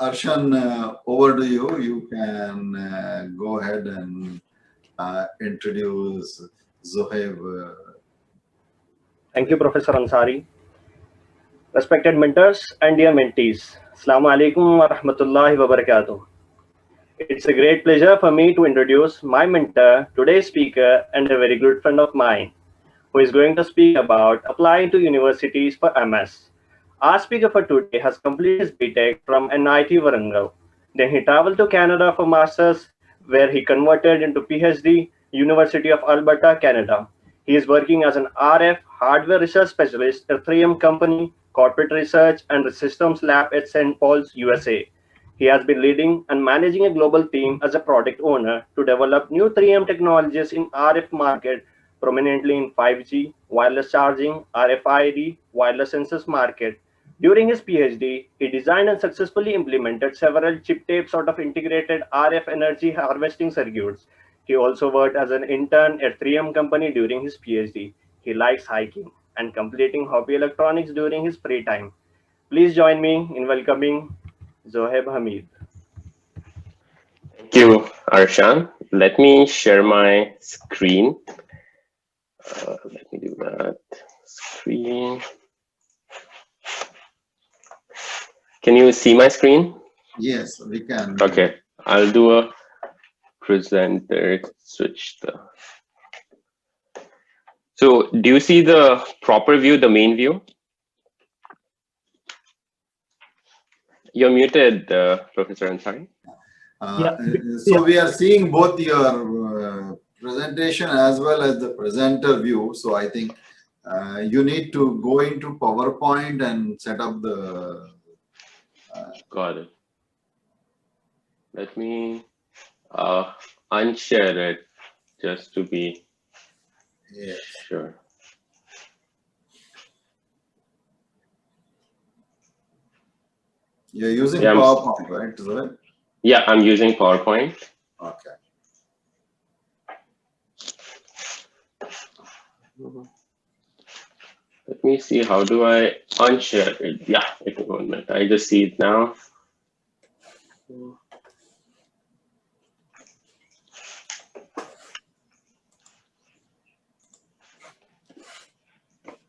Arshan, over to you. You can go ahead and introduce Zohaib. Thank you, Professor Ansari. Respected mentors and dear mentees, Assalamu alaikum wa rahmatullahi wa barakatuh. It's a great pleasure for me to introduce my mentor, today's speaker, and a very good friend of mine, who is going to speak about applying to universities for MS. Our speaker for today has completed his BTech from NIT Warangal. Then he traveled to Canada for Masters, where he converted into PhD, University of Alberta, Canada. He is working as an RF hardware research specialist at 3M company, corporate research, and the systems lab at St. Paul's, USA. He has been leading and managing a global team as a product owner to develop new 3M technologies in RF market, prominently in 5G, wireless charging, RFID, wireless sensors market. During his PhD, he designed and successfully implemented several chip tape sort of integrated RF energy harvesting circuits. He also worked as an intern at 3M company during his PhD. He likes hiking and completing hobby electronics during his free time. Please join me in welcoming Zohaib Hameed. Thank you, Arshan. Let me share my screen. Let me do that. Screen. Can you see my screen? Yes, we can. Okay, I'll do a presenter. Switch the. So, do you see the proper view, the main view? You're muted, Professor Ansari. So we are seeing both your presentation as well as the presenter view. So I think you need to go into PowerPoint and set up the. Got it. Let me unshare it just to be sure. You're using PowerPoint, right? Zohaib? Yeah, I'm using PowerPoint. Okay. Let me see, how do I unshare it? Yeah, it won't. I just see it now.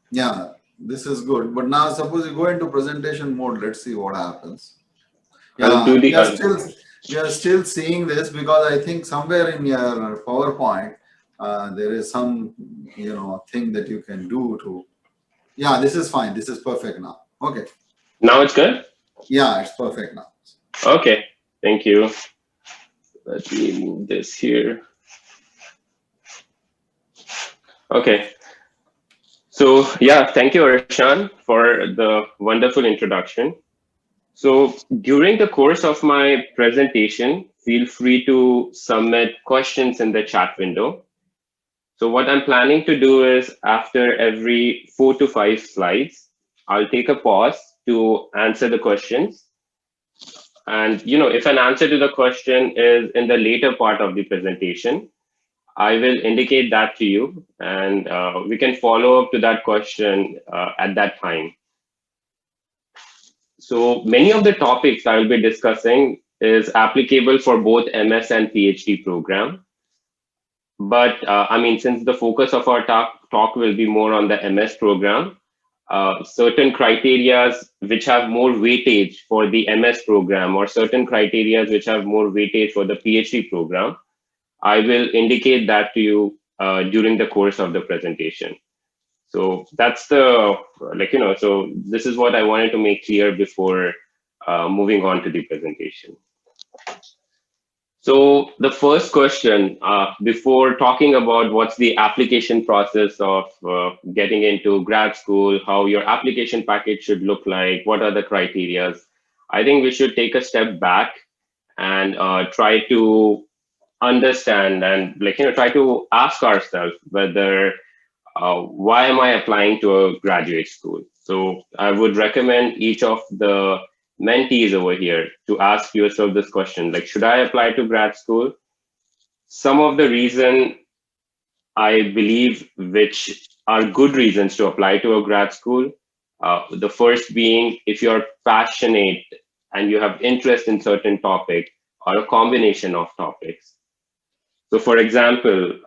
Yeah, this is good. But now suppose you go into presentation mode, let's see what happens. Yeah, we are still seeing this because I think somewhere in your PowerPoint, there is some, thing that you can do to. Yeah, this is fine. This is perfect now. Okay. Now it's good? Yeah, it's perfect now. Okay, thank you. Let me move this here. Okay. So yeah, thank you, Arshan, for the wonderful introduction. So during the course of my presentation, feel free to submit questions in the chat window. So what I'm planning to do is after every 4 to 5 slides, I'll take a pause to answer the questions. And if an answer to the question is in the later part of the presentation, I will indicate that to you, and we can follow up to that question at that time. So many of the topics I will be discussing is applicable for both MS and PhD program. But I mean, since the focus of our talk will be more on the MS program, certain criteria which have more weightage for the MS program or certain criteria which have more weightage for the PhD program, I will indicate that to you during the course of the presentation. So that's the, so this is what I wanted to make clear before moving on to the presentation. So the first question, before talking about what's the application process of getting into grad school, how your application package should look like, what are the criteria, I think we should take a step back and try to understand and try to ask ourselves whether why am I applying to a graduate school? So I would recommend each of the mentees over here to ask yourself this question, like, should I apply to grad school? Some of the reason I believe which are good reasons to apply to a grad school. The first being, if you're passionate and you have interest in certain topic or a combination of topics. So for example,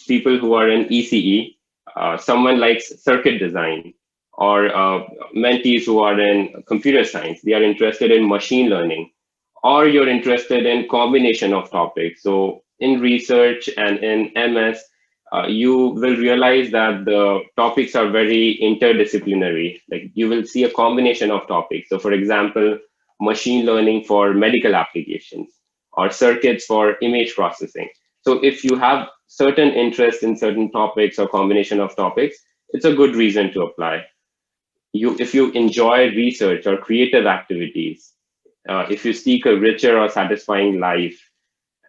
people who are in ECE, someone likes circuit design, or mentees who are in computer science, they are interested in machine learning, or you're interested in combination of topics. So in research and in MS, you will realize that the topics are very interdisciplinary. Like you will see a combination of topics. So for example, machine learning for medical applications or circuits for image processing. So if you have certain interest in certain topics or combination of topics, it's a good reason to apply. If you enjoy research or creative activities, if you seek a richer or satisfying life,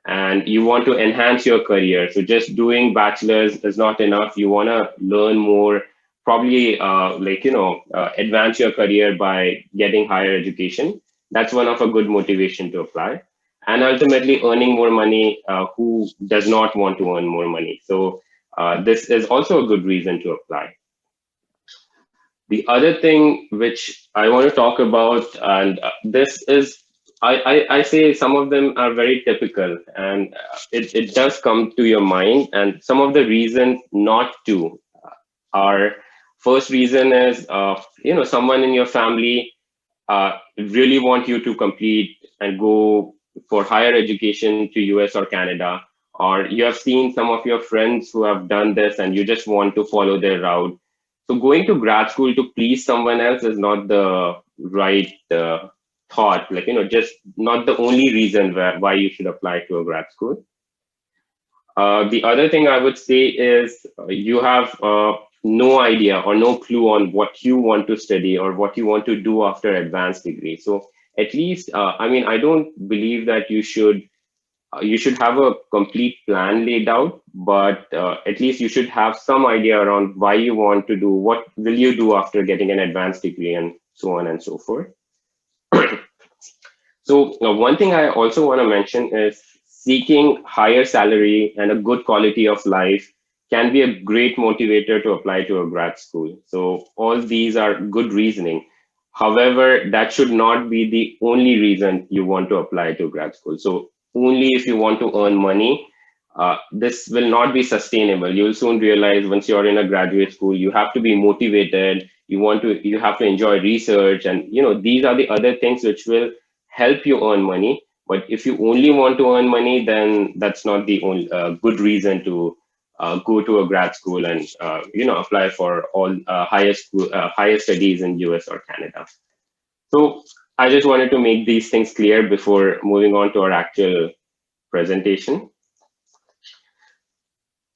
and you want to enhance your career, so just doing bachelor's is not enough. You want to learn more, probably advance your career by getting higher education. That's one of a good motivation to apply. And ultimately earning more money. Who does not want to earn more money? So this is also a good reason to apply. The other thing which I want to talk about, and this is, I say some of them are very typical, and it does come to your mind. And some of the reasons not to are, first reason is, someone in your family really want you to complete and go for higher education to US or Canada, or you have seen some of your friends who have done this and you just want to follow their route. So going to grad school to please someone else is not the right thought, just not the only reason why you should apply to a grad school. The other thing I would say is you have no idea or no clue on what you want to study or what you want to do after advanced degree. So at least, I don't believe that you should have a complete plan laid out, but at least you should have some idea around why you want to do, what will you do after getting an advanced degree, and so on and so forth. So one thing I also want to mention is seeking higher salary and a good quality of life can be a great motivator to apply to a grad school. So all these are good reasoning. However, that should not be the only reason you want to apply to grad school. So only if you want to earn money, this will not be sustainable. You'll soon realize once you're in a graduate school, you have to be motivated. You have to enjoy research, and these are the other things which will help you earn money. But if you only want to earn money, then that's not the only good reason to go to a grad school and apply for all higher studies in US or Canada. So I just wanted to make these things clear before moving on to our actual presentation.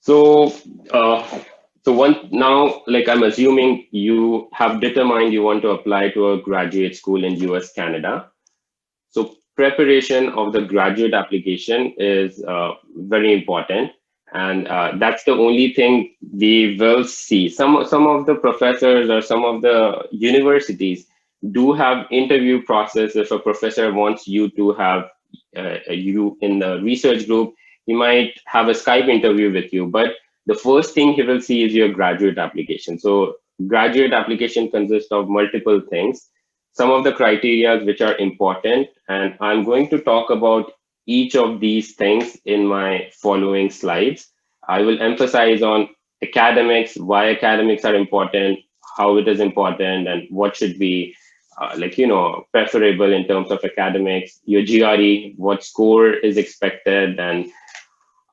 So now, I'm assuming you have determined you want to apply to a graduate school in US, Canada. So preparation of the graduate application is very important. And that's the only thing we will see. Some of the professors or some of the universities do have interview process. If a professor wants you to have you in the research group, he might have a Skype interview with you. But the first thing he will see is your graduate application. So graduate application consists of multiple things. Some of the criteria which are important, and I'm going to talk about each of these things in my following slides. I will emphasize on academics, why academics are important, how it is important, and what should be preferable in terms of academics, your GRE, what score is expected. And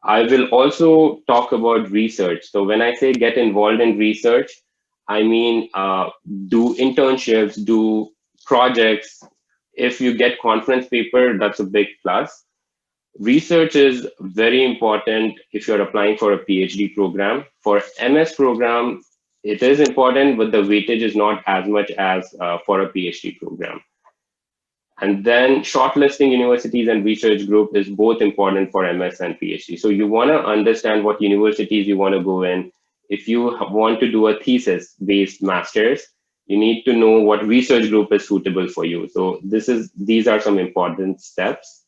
I will also talk about research. So when I say get involved in research, I mean do internships, do projects. If you get conference paper, that's a big plus. Research is very important if you're applying for a PhD program. For MS program, it is important, but the weightage is not as much as for a PhD program. And then shortlisting universities and research group is both important for MS and PhD. So you want to understand what universities you want to go in. If you want to do a thesis-based master's, you need to know what research group is suitable for you. So these are some important steps.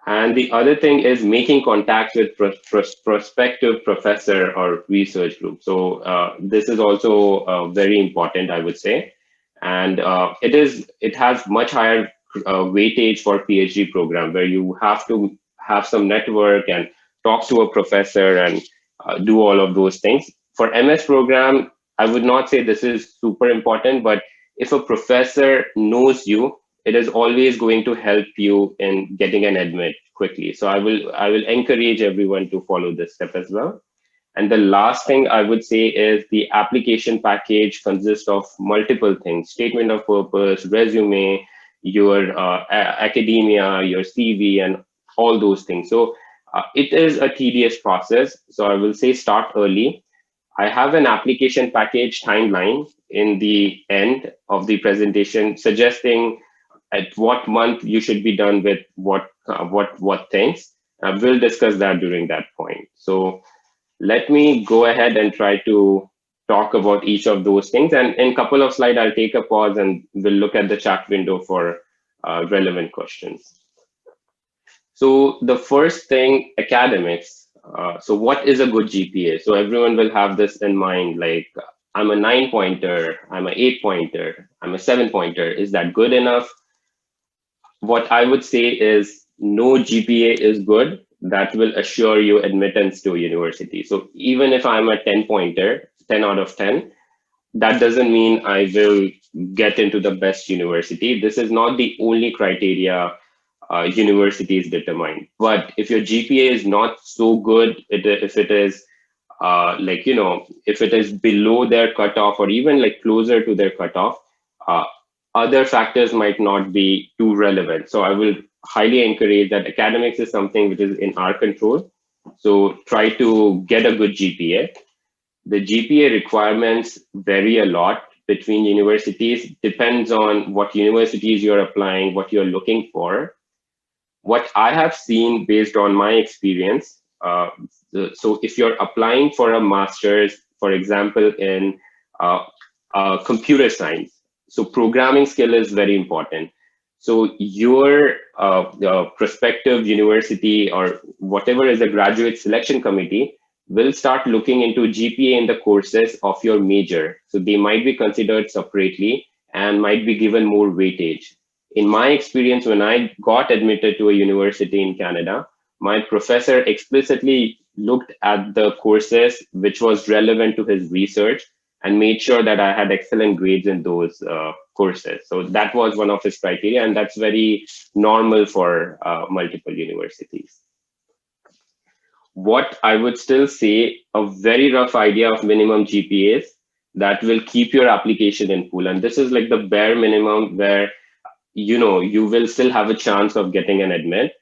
And the other thing is making contacts with prospective professor or research group. So this is also very important, I would say. And it has much higher weightage for PhD program, where you have to have some network and talk to a professor and do all of those things. For MS program, I would not say this is super important, but if a professor knows you, it is always going to help you in getting an admit quickly. So I will encourage everyone to follow this step as well. And the last thing I would say is the application package consists of multiple things: statement of purpose, resume, your academia, your CV, and all those things. So it is a tedious process. So I will say start early. I have an application package timeline in the end of the presentation, suggesting at what month you should be done with what things. We'll discuss that during that point. So let me go ahead and try to talk about each of those things. And in a couple of slides, I'll take a pause and we'll look at the chat window for relevant questions. So the first thing, academics. So what is a good GPA? So everyone will have this in mind, like I'm a 9-pointer, I'm an 8-pointer, I'm a 7-pointer. Is that good enough? What I would say is no GPA is good that will assure you admittance to a university. So even if I'm a 10-pointer, 10 out of 10, that doesn't mean I will get into the best university. This is not the only criteria universities determine. But if your GPA is not so good, if it is if it is below their cutoff or even like closer to their cutoff, other factors might not be too relevant. So I will highly encourage that academics is something which is in our control. So try to get a good GPA. The GPA requirements vary a lot between universities, depends on what universities you're applying, what you're looking for. What I have seen based on my experience, so if you're applying for a master's, for example, in computer science, so programming skill is very important. So your prospective university or whatever is a graduate selection committee will start looking into GPA in the courses of your major. So they might be considered separately and might be given more weightage. In my experience, when I got admitted to a university in Canada, my professor explicitly looked at the courses which was relevant to his research and made sure that I had excellent grades in those courses. So that was one of his criteria, and that's very normal for multiple universities. What I would still say, a very rough idea of minimum GPAs that will keep your application in pool. And this is like the bare minimum where you will still have a chance of getting an admit.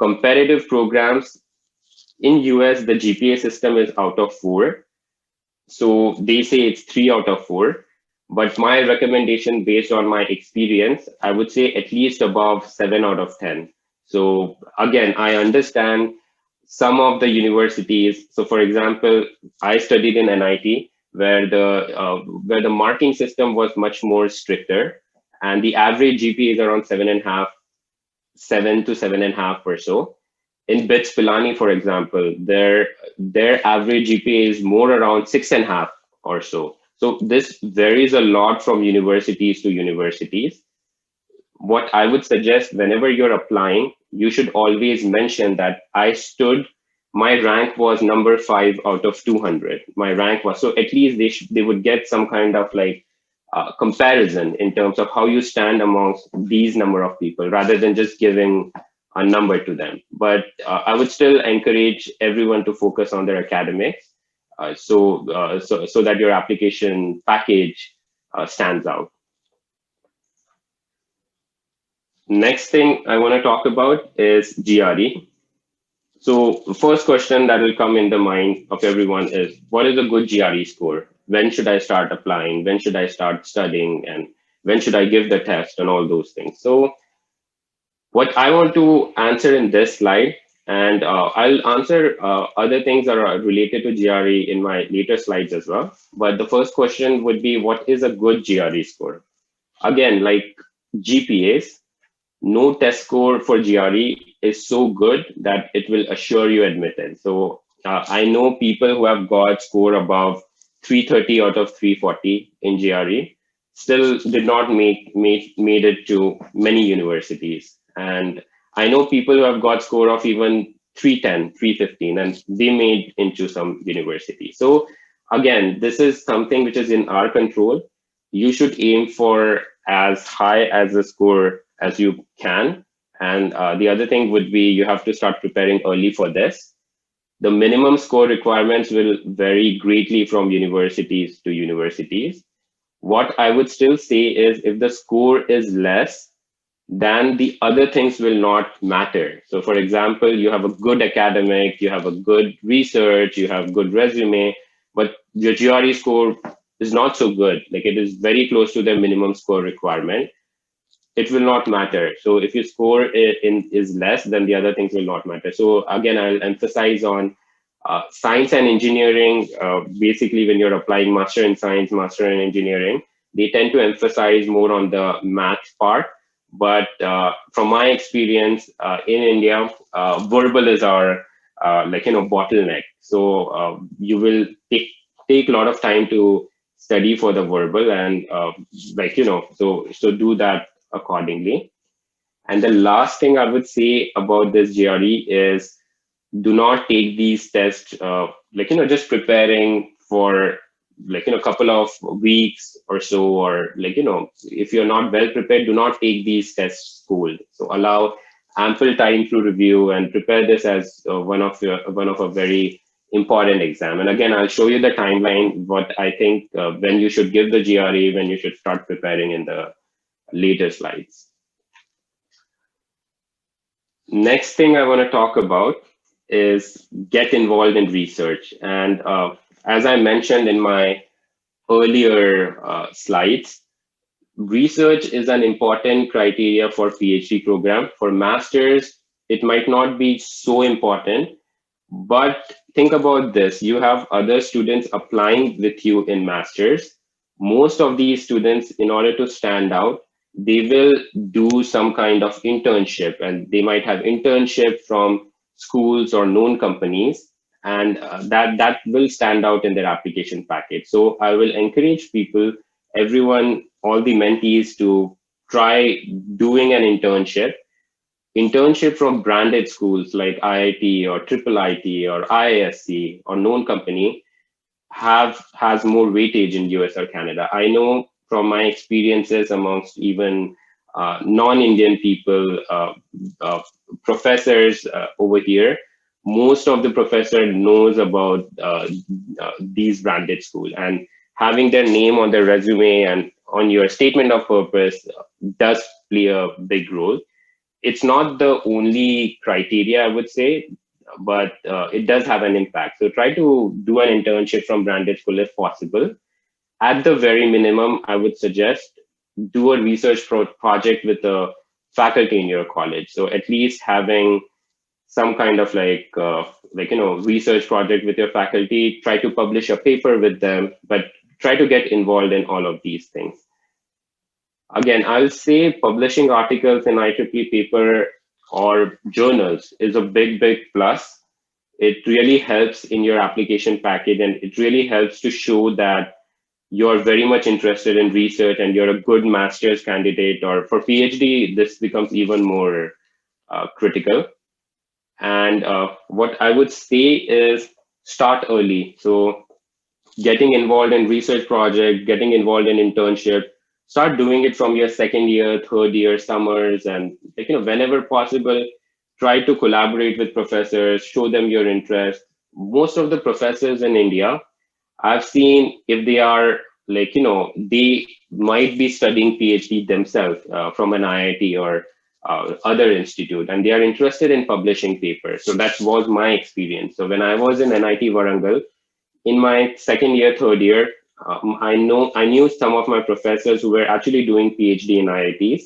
Competitive programs in US, the GPA system is out of 4. So they say it's 3 out of 4. But my recommendation based on my experience, I would say at least above 7 out of 10. So again, I understand some of the universities. So for example, I studied in NIT where the marking system was much more stricter. And the average GPA is around 7.5, 7 to 7.5 or so. In BITS Pilani, for example, their average GPA is more around 6.5 or so. So this varies a lot from universities to universities. What I would suggest whenever you're applying, you should always mention that my rank was number 5 out of 200. My rank was, so at least they would get some kind of like comparison in terms of how you stand amongst these number of people rather than just giving a number to them. But I would still encourage everyone to focus on their academics so that your application package stands out. Next thing I want to talk about is GRE. So the first question that will come in the mind of everyone is, what is a good GRE score? When should I start applying? When should I start studying? And when should I give the test and all those things? So what I want to answer in this slide, and I'll answer other things that are related to GRE in my later slides as well. But the first question would be, what is a good GRE score? Again, like GPAs, no test score for GRE is so good that it will assure you admittance. So I know people who have got score above 330 out of 340 in GRE. still did not made it to many universities. And I know people who have got score of even 310, 315, and they made into some university. So again, this is something which is in our control. You should aim for as high as a score as you can. And the other thing would be you have to start preparing early for this. The minimum score requirements will vary greatly from universities to universities. What I would still say is if the score is less, then the other things will not matter. So for example, you have a good academic, you have a good research, you have good resume, but your GRE score is not so good. Like it is very close to the minimum score requirement. It will not matter. So if your score is less, then the other things will not matter. So again, I'll emphasize on science and engineering. Basically, when you're applying master in science, master in engineering, they tend to emphasize more on the math part. But from my experience in India, verbal is our bottleneck. So you will take a lot of time to study for the verbal, and so do that accordingly. And the last thing I would say about this GRE is do not take these tests just preparing for a couple of weeks or so, or if you're not well prepared, do not take these tests cold. So allow ample time to review and prepare this as one of a very important exam. And again, I'll show you the timeline, what I think when you should give the GRE, when you should start preparing in the later slides. Next thing I want to talk about is get involved in research. And as I mentioned in my earlier slides, research is an important criteria for PhD program. For masters, it might not be so important, but think about this. You have other students applying with you in masters. Most of these students, in order to stand out, they will do some kind of internship, and they might have internship from schools or known companies, and that will stand out in their application package. So I will encourage people, everyone, all the mentees to try doing an internship from branded schools like IIT or Triple IT or IISc or known company has more weightage in US or Canada. I know from my experiences amongst even non-Indian people, professors over here, most of the professor knows about these branded schools, and having their name on their resume and on your statement of purpose does play a big role. It's not the only criteria, I would say, but it does have an impact. So try to do an internship from branded school if possible. At the very minimum, I would suggest do a research project with a faculty in your college. So at least having some kind of research project with your faculty, try to publish a paper with them, but try to get involved in all of these things. Again, I'll say publishing articles in IEEE paper or journals is a big, big plus. It really helps in your application package, and it really helps to show that you're very much interested in research and you're a good master's candidate, or for PhD, this becomes even more critical. And what I would say is start early. So getting involved in research project, getting involved in internship, start doing it from your second year, third year, summers, and whenever possible, try to collaborate with professors, show them your interest. Most of the professors in India, I've seen, if they are they might be studying PhD themselves from an IIT or other institute, and they are interested in publishing papers. So that was my experience. So when I was in NIT Warangal, in my second year, third year, I knew some of my professors who were actually doing PhD in IITs,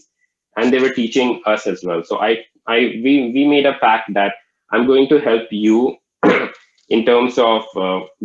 and they were teaching us as well. So we made a pact that I'm going to help you in terms of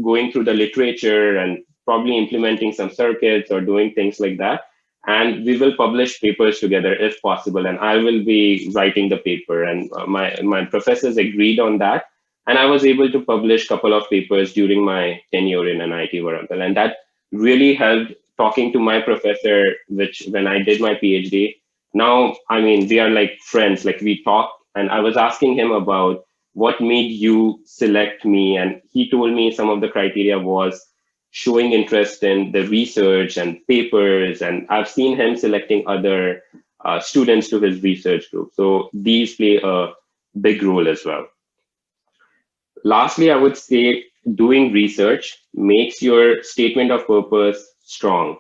going through the literature and probably implementing some circuits or doing things like that. And we will publish papers together if possible. And I will be writing the paper. And my professors agreed on that. And I was able to publish a couple of papers during my tenure in NIT Warangal. And that really helped talking to my professor, which when I did my PhD, now, I mean, we are like friends, like we talk, and I was asking him about what made you select me. And he told me some of the criteria was showing interest in the research and papers. And I've seen him selecting other students to his research group. So these play a big role as well. Lastly, I would say doing research makes your statement of purpose strong.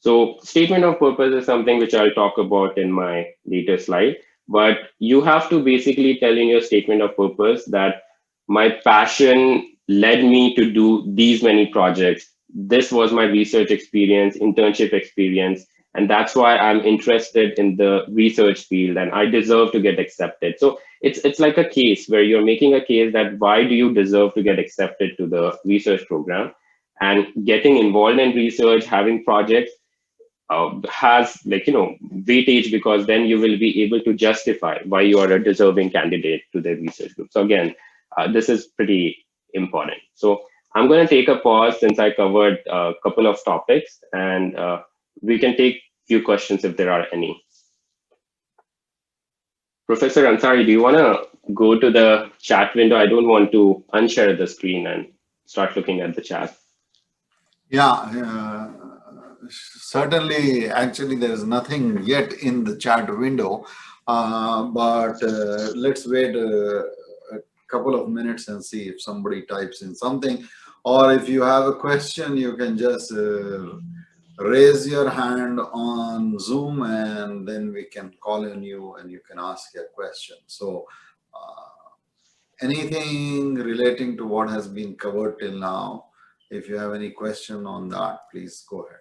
So statement of purpose is something which I'll talk about in my later slide, but you have to basically tell in your statement of purpose that my passion led me to do these many projects. This was my research experience, internship experience, and that's why I'm interested in the research field and I deserve to get accepted. So it's like a case where you're making a case that why do you deserve to get accepted to the research program, and getting involved in research, having projects has weightage, because then you will be able to justify why you are a deserving candidate to the research group. So again, this is pretty important. So I'm going to take a pause since I covered a couple of topics, and we can take few questions if there are any. Professor Ansari, do you want to go to the chat window? I don't want to unshare the screen and start looking at the chat. Yeah, certainly, actually, there is nothing yet in the chat window, but let's wait a couple of minutes and see if somebody types in something. Or if you have a question, you can just raise your hand on Zoom, and then we can call on you and you can ask your question. So anything relating to what has been covered till now, if you have any question on that, please go ahead.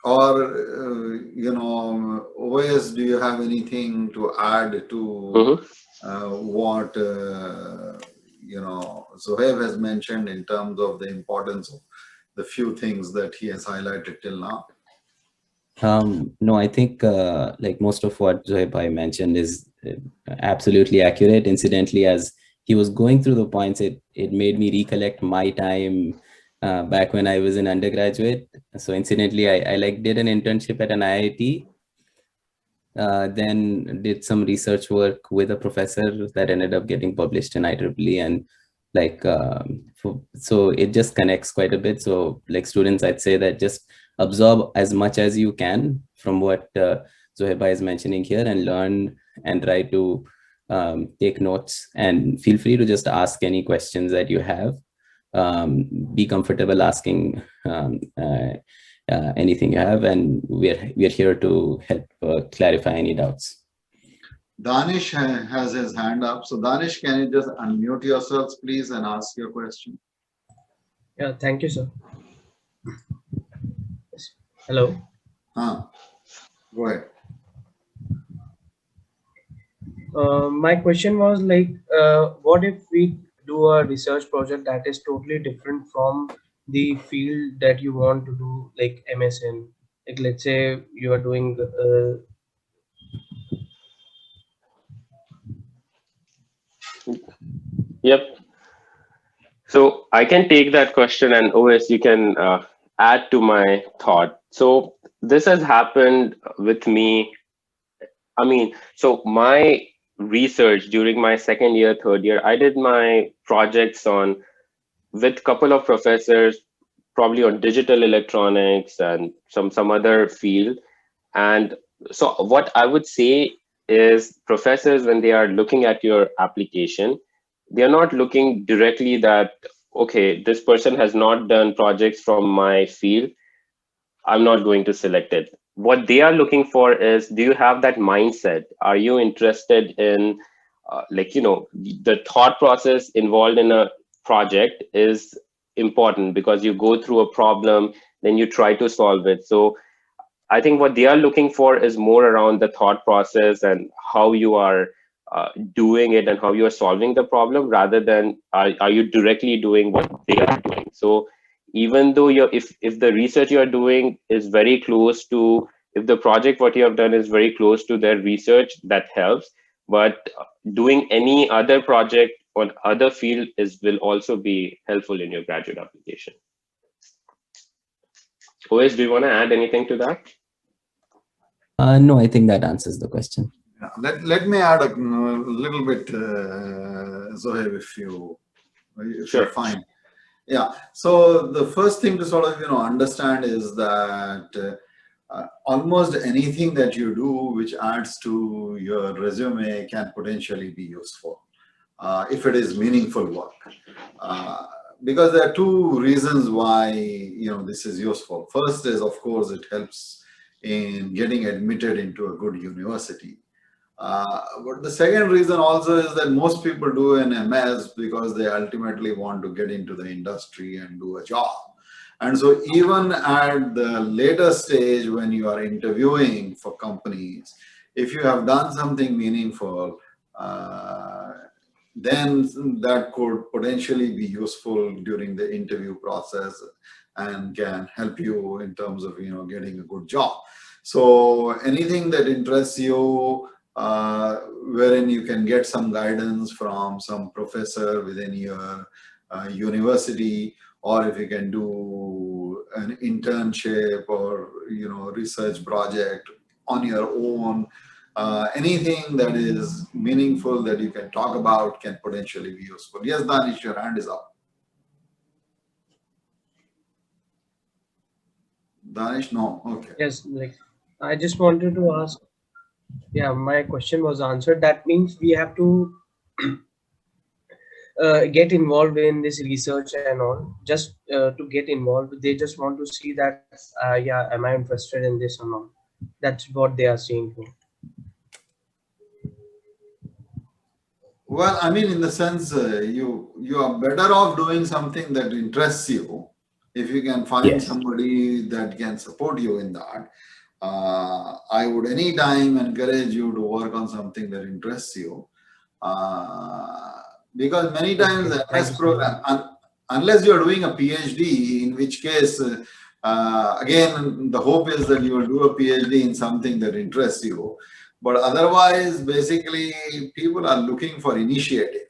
Or, OS, do you have anything to add to what, Zohaib has mentioned in terms of the importance of the few things that he has highlighted till now? No, I think like most of what Zohaib mentioned is absolutely accurate. Incidentally, as he was going through the points, it made me recollect my time back when I was an undergraduate. So incidentally, I did an internship at an IIT, then did some research work with a professor that ended up getting published in IEEE, and so it just connects quite a bit. So like students, I'd say that just absorb as much as you can from what Zohaib is mentioning here, and learn and try to take notes, and feel free to just ask any questions that you have. Be comfortable asking anything you have, and we're here to help clarify any doubts. Danish has his hand up. So Danish, can you just unmute yourselves, please, and ask your question? Yeah, thank you, sir. Hello. Go ahead. My question was like, what if we do a research project that is totally different from the field that you want to do, like MSN? Like, let's say you are doing Yep. So I can take that question, and OS, you can add to my thought. So this has happened with me. I mean, so my research during my second year, third year, I did my projects with a couple of professors, probably on digital electronics and some other field. And so what I would say is, professors, when they are looking at your application, they're not looking directly that, okay, this person has not done projects from my field, I'm not going to select it. What they are looking for is, do you have that mindset? Are you interested in, the thought process involved in a project is important, because you go through a problem, then you try to solve it. So I think what they are looking for is more around the thought process and how you are doing it and how you are solving the problem, rather than are you directly doing what they are doing. So even though if the research you are doing is very close to, if the project what you have done is very close to their research, that helps. But doing any other project on other field will also be helpful in your graduate application. OS, do you want to add anything to that? No, I think that answers the question. Yeah. Let me add a little bit, Zohaib, if you're fine. Yeah. So the first thing to sort of understand is that almost anything that you do which adds to your resume can potentially be useful if it is meaningful work. Because there are two reasons why this is useful. First is, of course, it helps in getting admitted into a good university. But the second reason also is that most people do an MS because they ultimately want to get into the industry and do a job. And so even at the later stage when you are interviewing for companies, if you have done something meaningful, then that could potentially be useful during the interview process and can help you in terms of getting a good job. So anything that interests you, wherein you can get some guidance from some professor within your university, or if you can do an internship or research project on your own, anything that is meaningful that you can talk about can potentially be useful. Yes, Danish, your hand is up. Danish, no, okay. Yes, like I just wanted to ask. Yeah, my question was answered. That means we have to get involved in this research and all, just to get involved. They just want to see that, yeah, am I interested in this or not? That's what they are saying for. Well, I mean, in the sense, you are better off doing something that interests you if you can find somebody that can support you in that. I would anytime encourage you to work on something that interests you. Because many times the MS program, unless you're doing a PhD, in which case, again, the hope is that you will do a PhD in something that interests you. But otherwise, basically, people are looking for initiative.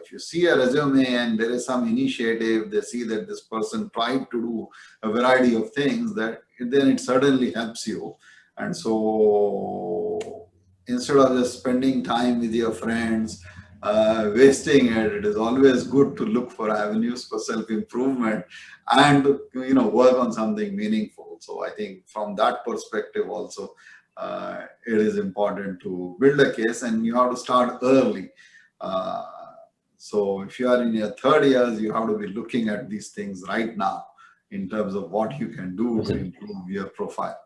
If you see a resume and there is some initiative, they see that this person tried to do a variety of things, then it certainly helps you. And so instead of just spending time with your friends, wasting it, it is always good to look for avenues for self-improvement and work on something meaningful. So I think from that perspective also, it is important to build a case, and you have to start early. So if you are in your third years, you have to be looking at these things right now in terms of what you can do to improve your profile.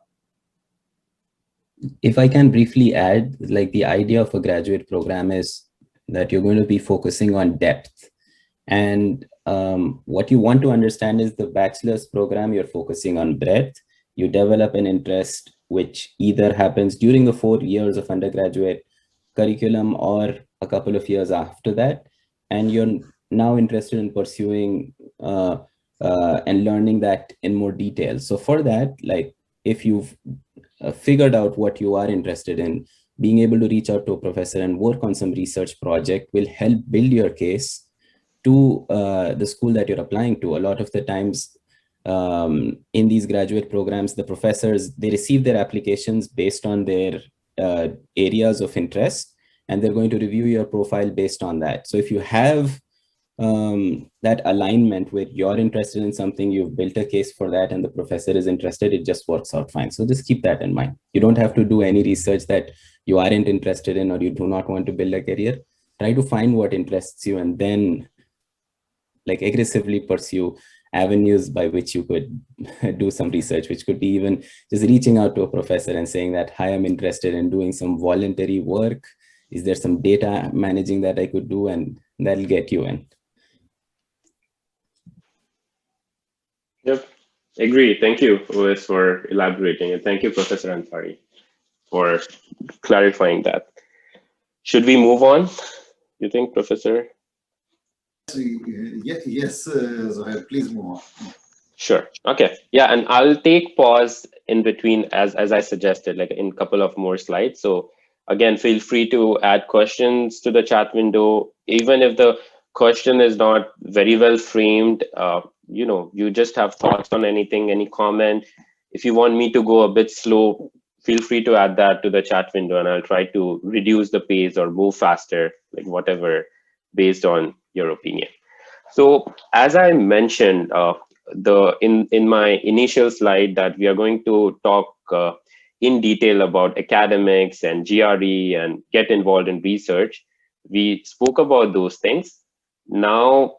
If I can briefly add, like the idea of a graduate program is that you're going to be focusing on depth. And what you want to understand is the bachelor's program, you're focusing on breadth. You develop an interest which either happens during the 4 years of undergraduate curriculum or a couple of years after that. And you're now interested in pursuing and learning that in more detail. So for that, like if you've figured out what you are interested in, being able to reach out to a professor and work on some research project will help build your case to the school that you're applying to. A lot of the times in these graduate programs, the professors, they receive their applications based on their areas of interest, and they're going to review your profile based on that. So if you have that alignment where you're interested in something, you've built a case for that, and the professor is interested, it just works out fine. So just keep that in mind. You don't have to do any research that you aren't interested in or you do not want to build a career. Try to find what interests you and then like aggressively pursue avenues by which you could do some research, which could be even just reaching out to a professor and saying that, hi, I'm interested in doing some voluntary work. Is there some data managing that I could do? And that'll get you in. Yep, agree. Thank you, Louis, for elaborating. And thank you, Professor Ansari, for clarifying that. Should we move on, you think, Professor? Yes, Zohaib, please move on. Sure. Okay. Yeah, and I'll take pause in between as I suggested, like in a couple of more slides. So again, feel free to add questions to the chat window. Even if the question is not very well framed, you just have thoughts on anything, any comment. If you want me to go a bit slow, feel free to add that to the chat window, and I'll try to reduce the pace or move faster, like whatever, based on your opinion. So as I mentioned, in my initial slide, that we are going to talk in detail about academics and GRE and get involved in research. We spoke about those things. Now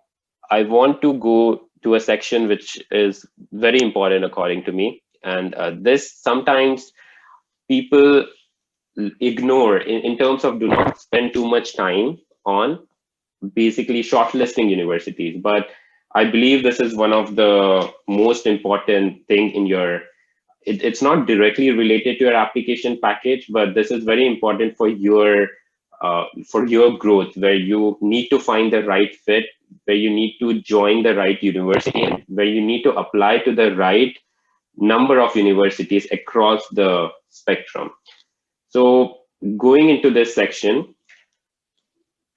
I want to go to a section which is very important according to me, and this sometimes people ignore in terms of do not spend too much time on basically shortlisting universities. But I believe this is one of the most important thing in your, it's not directly related to your application package, but this is very important for your growth, where you need to find the right fit, where you need to join the right university, and where you need to apply to the right number of universities across the spectrum. So going into this section,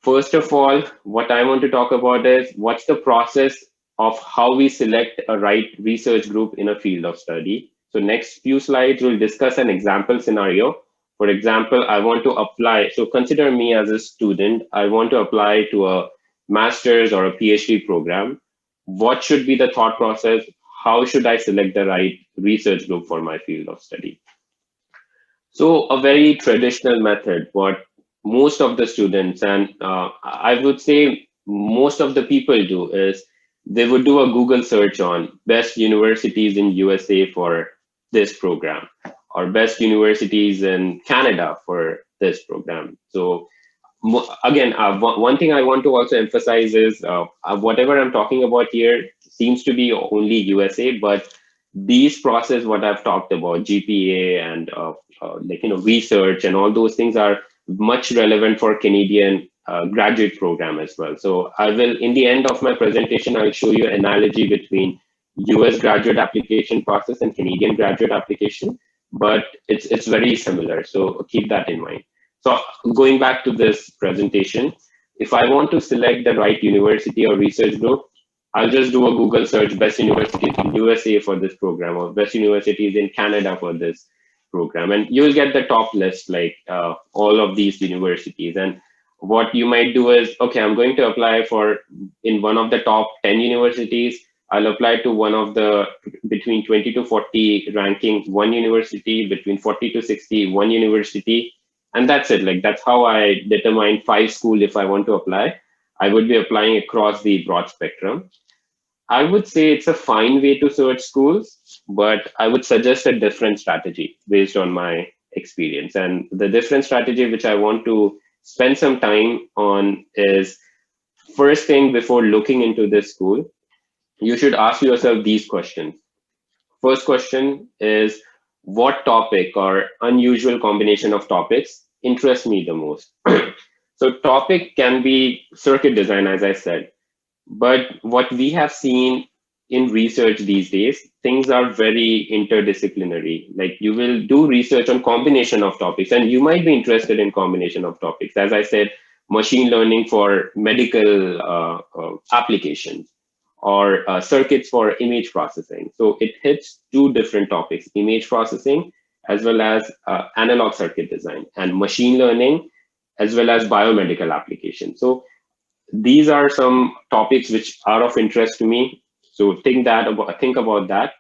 first of all, what I want to talk about is what's the process of how we select a right research group in a field of study. So next few slides, we'll discuss an example scenario. For example, I want to apply, so consider me as a student, I want to apply to a master's or a PhD program. What should be the thought process? How should I select the right research group for my field of study? So a very traditional method, what most of the students, and I would say most of the people do, is they would do a Google search on best universities in USA for this program, or best universities in Canada for this program. So again, one thing I want to also emphasize is whatever I'm talking about here seems to be only USA, but these process, what I've talked about, GPA and research and all those things, are much relevant for Canadian graduate program as well. So I will, in the end of my presentation, I'll show you an analogy between US graduate application process and Canadian graduate application, but it's very similar. So keep that in mind. So going back to this presentation, if I want to select the right university or research group, I'll just do a Google search, best universities in USA for this program, or best universities in Canada for this program. And you'll get the top list, like all of these universities. And what you might do is, okay, I'm going to apply for in one of the top 10 universities. I'll apply to one of the between 20 to 40 ranking, one university, between 40 to 60, one university. And that's it. Like, that's how I determine 5 schools if I want to apply. I would be applying across the broad spectrum. I would say it's a fine way to search schools, but I would suggest a different strategy based on my experience. And the different strategy which I want to spend some time on is, first thing before looking into this school, you should ask yourself these questions. First question is, what topic or unusual combination of topics interests me the most? So topic can be circuit design, as I said, but what we have seen in research these days, things are very interdisciplinary. Like, you will do research on combination of topics, and you might be interested in combination of topics. As I said, machine learning for medical applications, or circuits for image processing. So it hits 2 different topics: image processing as well as analog circuit design, and machine learning as well as biomedical applications. So these are some topics which are of interest to me. So think about that.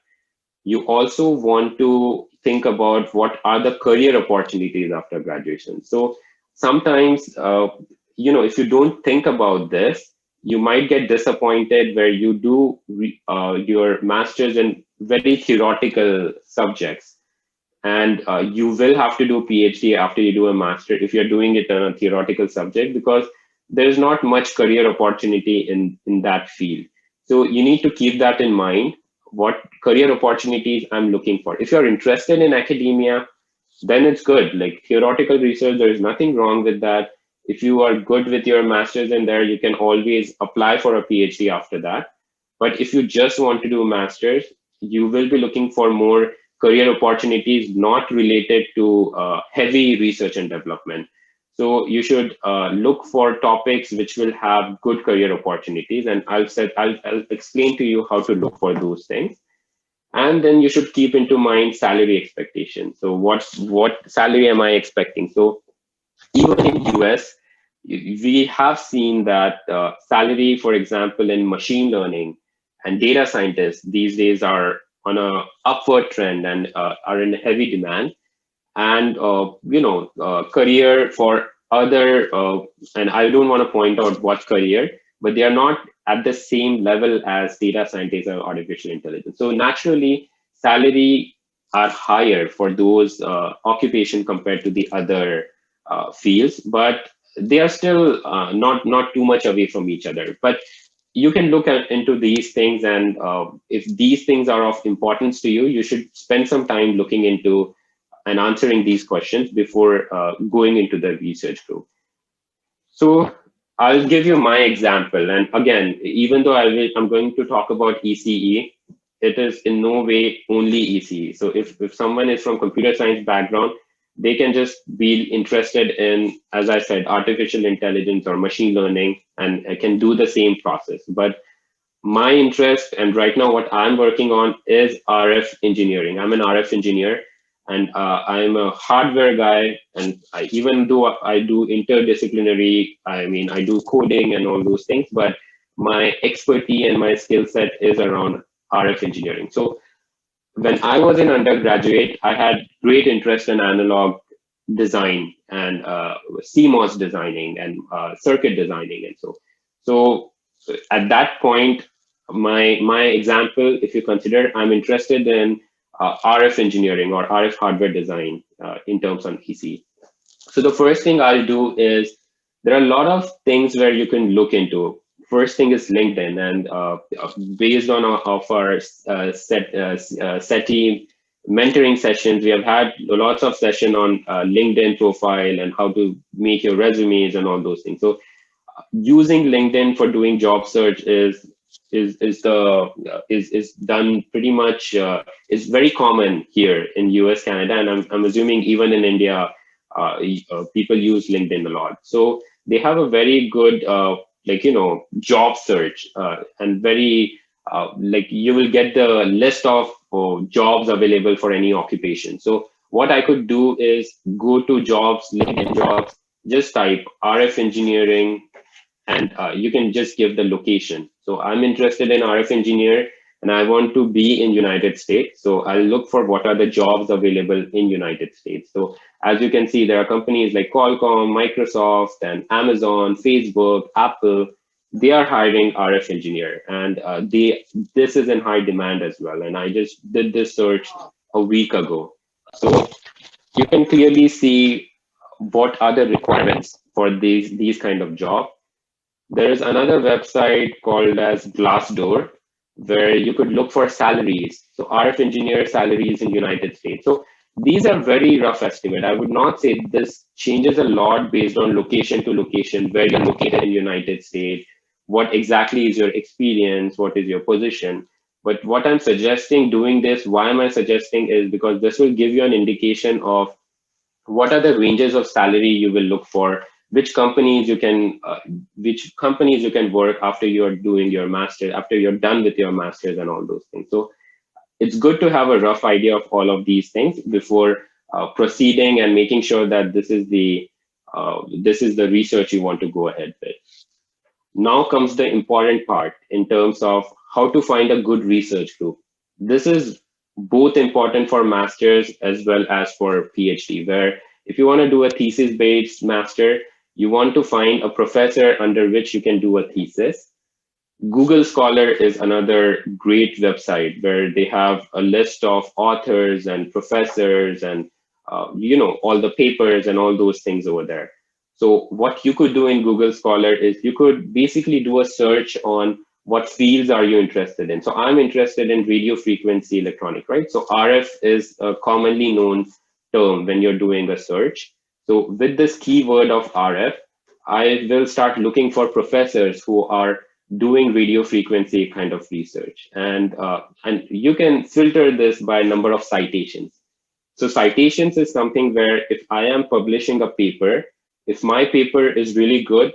You also want to think about what are the career opportunities after graduation. So sometimes, if you don't think about this, you might get disappointed where you do your master's in very theoretical subjects, and you will have to do PhD after you do a master if you're doing it on a theoretical subject, because there's not much career opportunity in that field. So you need to keep that in mind, what career opportunities I'm looking for. If you're interested in academia, then it's good. Like, theoretical research, there's nothing wrong with that. If you are good with your master's in there, you can always apply for a PhD after that. But if you just want to do a master's, you will be looking for more career opportunities not related to heavy research and development. So you should look for topics which will have good career opportunities, and I'll explain to you how to look for those things. And then you should keep into mind salary expectations. So what salary am I expecting? So even in US, we have seen that salary, for example, in machine learning and data scientists these days are on a upward trend and are in heavy demand. And career for other, and I don't want to point out what career, but they are not at the same level as data scientists or artificial intelligence. So naturally, salary are higher for those occupation compared to the other fields, but they are still not too much away from each other. But you can look into these things, and if these things are of importance to you, you should spend some time looking into and answering these questions before going into the research group. So I'll give you my example. And again, even though I'm going to talk about ECE, it is in no way only ECE. So if someone is from computer science background, they can just be interested in, as I said, artificial intelligence or machine learning, and can do the same process. But my interest, and right now what I'm working on, is RF engineering. I'm an RF engineer, and I'm a hardware guy. And even though I do interdisciplinary, I mean, I do coding and all those things, but my expertise and my skill set is around RF engineering. So when I was in undergraduate, I had great interest in analog design and CMOS designing and circuit designing, and so at that point, my example, if you consider, I'm interested in RF engineering or RF hardware design in terms of EC. So the first thing I'll do is, there are a lot of things where you can look into. First thing is LinkedIn, and based on our SETI mentoring sessions, we have had lots of session on LinkedIn profile and how to make your resumes and all those things. So using LinkedIn for doing job search is done pretty much, is very common here in US, Canada, and I'm assuming even in India, people use LinkedIn a lot. So they have a very good job search, and very you will get the list of jobs available for any occupation. So what I could do is go to jobs, LinkedIn jobs, just type RF engineering, and you can just give the location. So I'm interested in RF engineer, and I want to be in United States. So I'll look for what are the jobs available in United States. So as you can see, there are companies like Qualcomm, Microsoft, and Amazon, Facebook, Apple. They are hiring RF engineer, and this is in high demand as well. And I just did this search a week ago. So you can clearly see what are the requirements for these kind of jobs. There is another website called as Glassdoor, where you could look for salaries. So RF engineer salaries in United States. So these are very rough estimate. I would not say this changes a lot based on location to location, where you're located in United States, what exactly is your experience, what is your position. But what I'm suggesting doing this, why am I suggesting, is because this will give you an indication of what are the ranges of salary you will look for, which companies you can work after you're doing your master, after you're done with your masters and all those things. So it's good to have a rough idea of all of these things before proceeding and making sure that this is the research you want to go ahead with. Now comes the important part in terms of how to find a good research group. This is both important for masters as well as for PhD, where if you want to do a thesis-based master, you want to find a professor under which you can do a thesis. Google Scholar is another great website where they have a list of authors and professors and all the papers and all those things over there. So what you could do in Google Scholar is you could basically do a search on what fields are you interested in. So I'm interested in radio frequency electronic, right? So RF is a commonly known term when you're doing a search. So with this keyword of RF, I will start looking for professors who are doing radio frequency kind of research. And you can filter this by number of citations. So citations is something where if I am publishing a paper, if my paper is really good,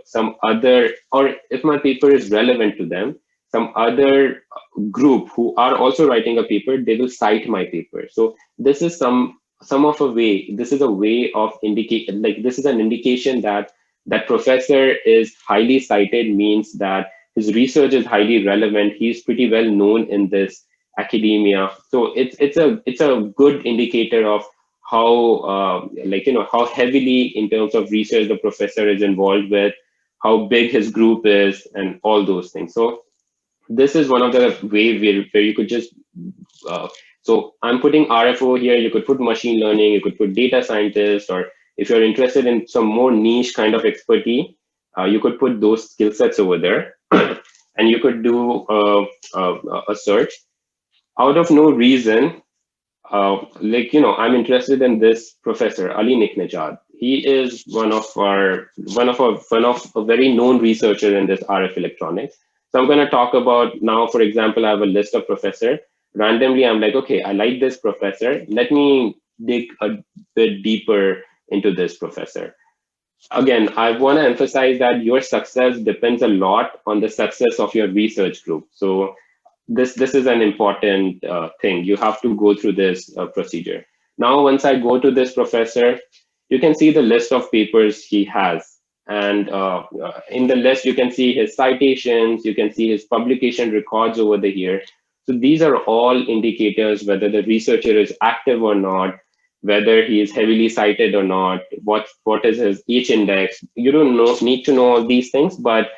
or if my paper is relevant to them, some other group who are also writing a paper, they will cite my paper. So this is this is a way of this is an indication that that professor is highly cited, means that his research is highly relevant. He's pretty well known in this academia. So it's a good indicator of how how heavily in terms of research the professor is involved with, how big his group is, and all those things. So this is one of the way where you could just so I'm putting RFO here. You could put machine learning, you could put data scientist, or if you're interested in some more niche kind of expertise, you could put those skill sets over there, and you could do a search. Out of no reason, I'm interested in this professor Ali Niknejad. He is one of a very known researcher in this RF electronics. So I'm going to talk about now, for example, I have a list of professor. Randomly, I'm like, okay, I like this professor. Let me dig a bit deeper into this professor. Again, I want to emphasize that your success depends a lot on the success of your research group. So this is an important thing. You have to go through this procedure. Now, once I go to this professor, you can see the list of papers he has. And in the list, you can see his citations, you can see his publication records over the here. So these are all indicators whether the researcher is active or not, whether he is heavily cited or not, what is his H index. You don't need to know all these things, but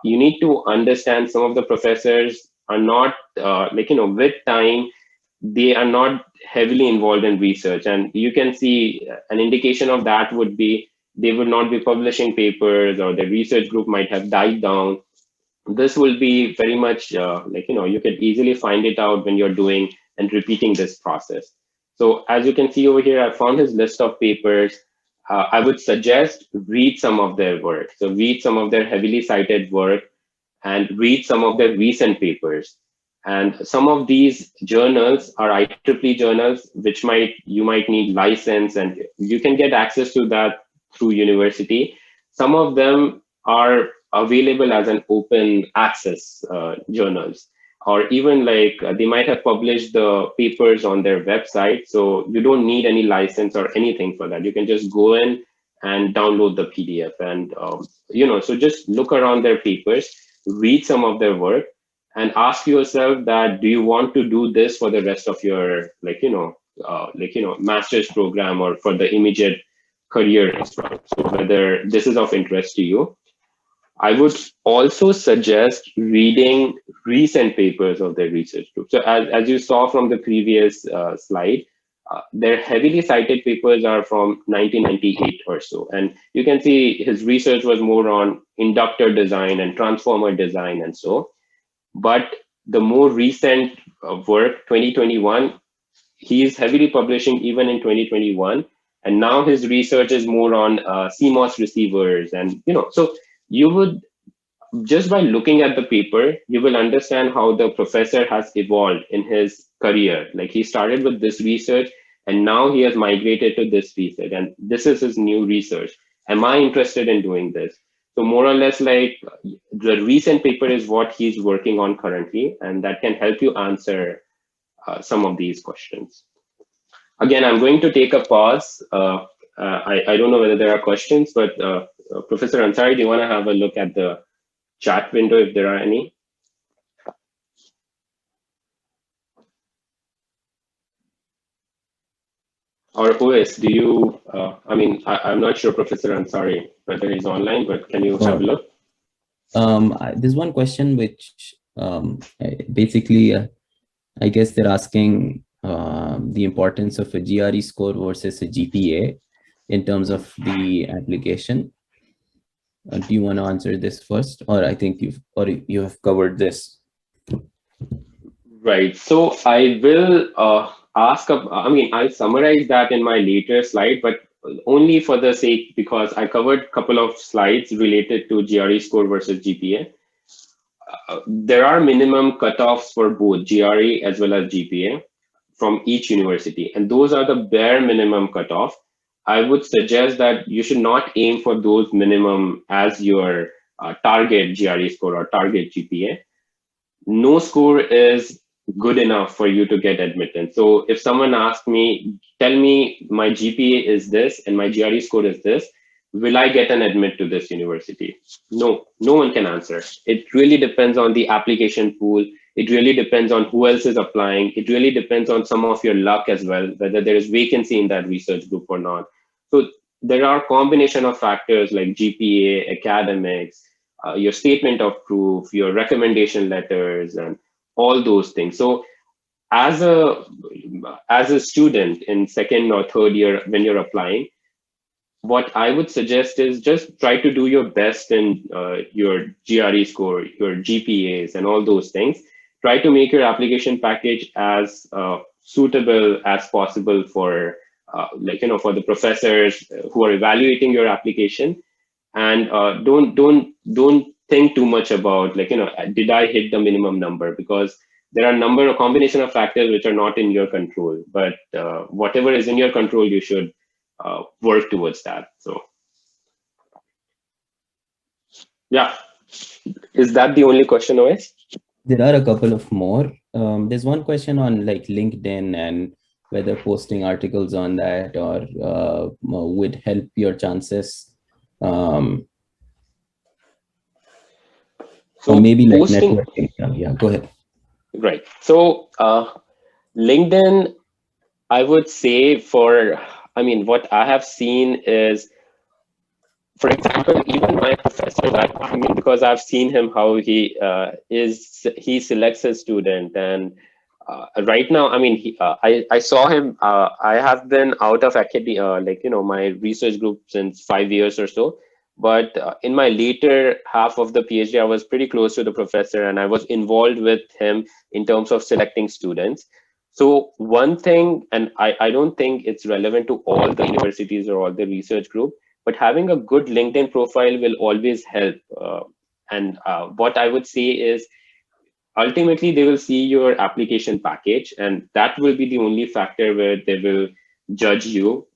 you need to understand some of the professors are not with time, they are not heavily involved in research. And you can see an indication of that would be they would not be publishing papers, or the research group might have died down. This will be very much you can easily find it out when you're doing and repeating this process. So as you can see over here, I found his list of papers. I would suggest read some of their work. So read some of their heavily cited work and read some of their recent papers. And some of these journals are IEEE journals, which you might need license, and you can get access to that through university. Some of them are available as an open access journals, or even they might have published the papers on their website. So you don't need any license or anything for that. You can just go in and download the PDF, and so just look around their papers, read some of their work, and ask yourself that, do you want to do this for the rest of your master's program, or for the immediate career as well? So whether this is of interest to you. I would also suggest reading recent papers of their research group. So as you saw from the previous slide, their heavily cited papers are from 1998 or so. And you can see his research was more on inductor design and transformer design and so. But the more recent work, 2021, he is heavily publishing even in 2021. And now his research is more on CMOS receivers. And, so you would, just by looking at the paper, you will understand how the professor has evolved in his career. Like, he started with this research and now he has migrated to this research, and this is his new research. Am I interested in doing this? So more or less, like, the recent paper is what he's working on currently, and that can help you answer some of these questions. Again, I'm going to take a pause. I don't know whether there are questions, but Professor Ansari, do you want to have a look at the chat window if there are any? Or OS, do you, I'm not sure, Professor Ansari, whether he's online, but can you have a look? There's one question which basically, I guess they're asking the importance of a GRE score versus a GPA in terms of the application. Do you want to answer this first, or I think you have covered this? Right. So I will I summarized that in my later slide, but only for the sake, because I covered a couple of slides related to GRE score versus GPA. There are minimum cutoffs for both GRE as well as GPA from each university, and those are the bare minimum cutoff. I would suggest that you should not aim for those minimum as your target GRE score or target GPA. No score is good enough for you to get admittance. So if someone asks me, tell me my GPA is this and my GRE score is this, will I get an admit to this university? No, no one can answer. It really depends on the application pool. It really depends on who else is applying. It really depends on some of your luck as well, whether there is vacancy in that research group or not. So there are a combination of factors like GPA, academics, your statement of proof, your recommendation letters, and all those things. So as a student in second or third year when you're applying, what I would suggest is just try to do your best in your GRE score, your GPAs, and all those things. Try to make your application package as suitable as possible for for the professors who are evaluating your application. And don't think too much about did I hit the minimum number, because there are a combination of factors which are not in your control, but whatever is in your control, you should work towards that. So yeah, is that the only question, OS? There are a couple of more. There's one question on like LinkedIn and whether posting articles on that would help your chances. So or maybe like networking. Yeah, go ahead. Right. So LinkedIn, I would say what I have seen is, for example, even my professor, because I've seen him how he selects his student, and right now, I saw him. I have been out of academia, my research group since 5 years or so. But in my later half of the PhD, I was pretty close to the professor, and I was involved with him in terms of selecting students. So one thing, and I don't think it's relevant to all the universities or all the research group, but having a good LinkedIn profile will always help. And what I would say is, ultimately, they will see your application package, and that will be the only factor where they will judge you.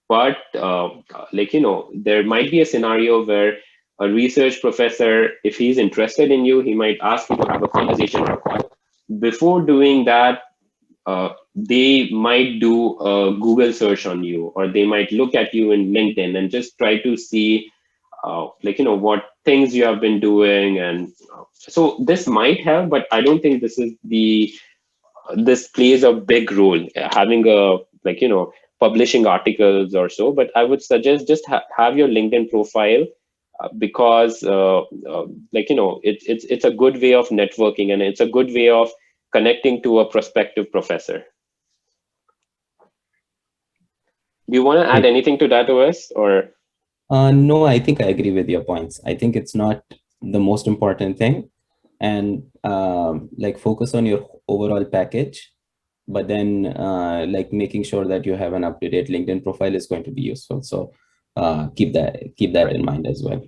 But there might be a scenario where a research professor, if he's interested in you, he might ask you to have a conversation or a call. Before doing that, they might do a Google search on you, or they might look at you in LinkedIn and just try to see what things you have been doing. And so this might help, but I don't think this plays a big role, having a publishing articles or so. But I would suggest just have your LinkedIn profile, because it's a good way of networking, and it's a good way of connecting to a prospective professor. Do you want to add anything to that, OS, or? No, I think I agree with your points. I think it's not the most important thing, and focus on your overall package, but then making sure that you have an up-to-date LinkedIn profile is going to be useful. So keep that in mind as well.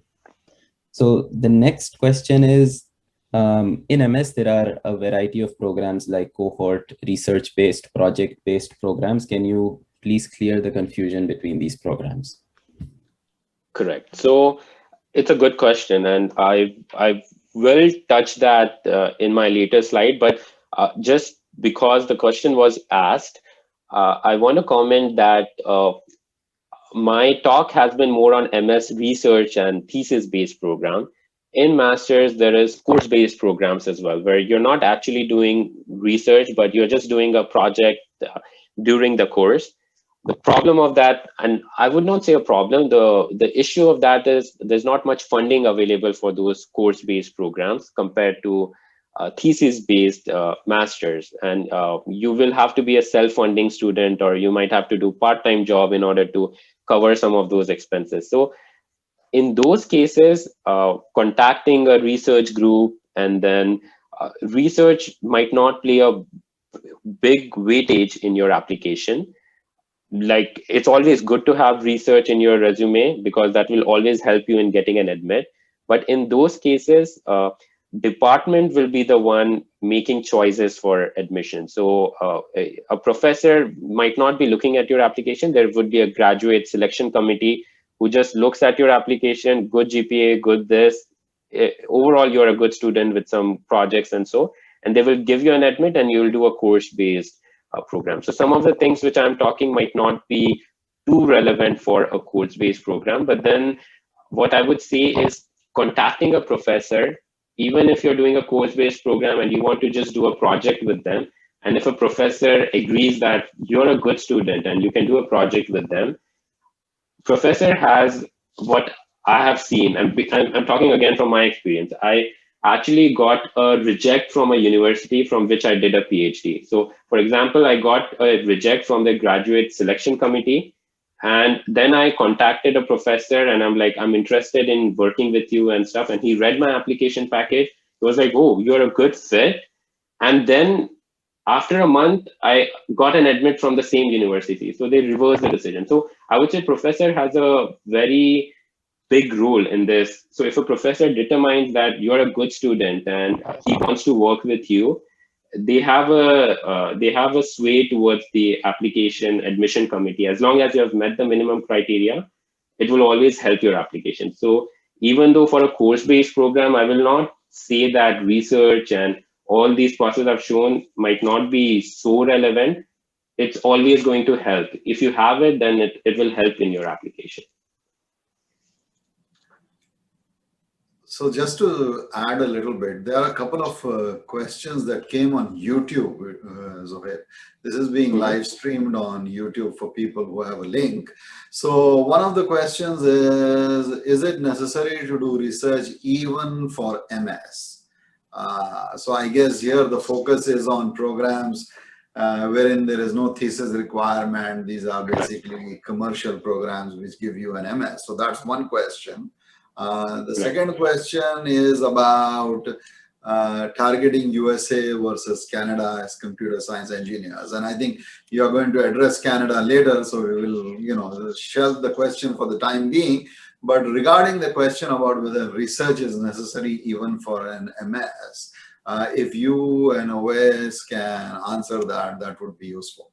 So the next question is, in MS, there are a variety of programs like cohort, research-based, project-based programs. Can you please clear the confusion between these programs? Correct. So it's a good question, and I will touch that in my later slide, but just because the question was asked, I want to comment that my talk has been more on MS research and thesis-based program. In Masters, there is course-based programs as well, where you're not actually doing research, but you're just doing a project during the course. The problem of that, and I would not say a problem, the issue of that is there's not much funding available for those course-based programs compared to thesis-based masters. And you will have to be a self-funding student, or you might have to do part-time job in order to cover some of those expenses. So in those cases, contacting a research group, and then research might not play a big weightage in your application. Like, it's always good to have research in your resume, because that will always help you in getting an admit. But in those cases, department will be the one making choices for admission. So a professor might not be looking at your application. There would be a graduate selection committee who just looks at your application, good GPA, good this. Overall, you're a good student with some projects and so, and they will give you an admit and you'll do a course-based program. So some of the things which I'm talking might not be too relevant for a course-based program, but then what I would say is contacting a professor, even if you're doing a course-based program and you want to just do a project with them, and if a professor agrees that you're a good student and you can do a project with them, professor has what I have seen, and I'm talking again from my experience. I actually got a reject from a university from which I did a PhD. So for example, I got a reject from the graduate selection committee. And then I contacted a professor and I'm like, I'm interested in working with you and stuff. And he read my application package. He was like, oh, you're a good fit. And then after a month, I got an admit from the same university. So they reversed the decision. So I would say professor has a very big role in this. So if a professor determines that you're a good student and he wants to work with you, they have a sway towards the application admission committee. As long as you have met the minimum criteria, it will always help your application. So even though for a course-based program, I will not say that research and all these processes I've shown might not be so relevant. It's always going to help. If you have it, then it will help in your application. So just to add a little bit, there are a couple of questions that came on YouTube, Zohaib. This is being live streamed on YouTube for people who have a link. So one of the questions is it necessary to do research even for MS? So I guess here the focus is on programs wherein there is no thesis requirement. These are basically commercial programs which give you an MS. So that's one question. The second question is about targeting USA versus Canada as computer science engineers. And I think you are going to address Canada later, so we will, shelve the question for the time being. But regarding the question about whether research is necessary even for an MS, if you and OS can answer that, that would be useful.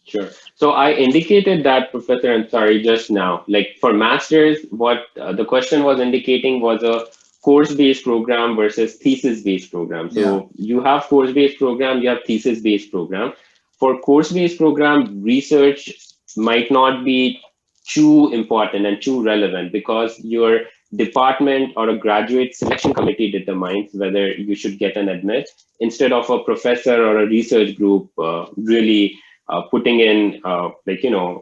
Sure. So I indicated that, Professor Ansari, just now. Like for masters, what the question was indicating was a course-based program versus thesis-based program. So you have course-based program, you have thesis-based program. For course-based program, research might not be too important and too relevant because your department or a graduate selection committee determines whether you should get an admit instead of a professor or a research group really putting in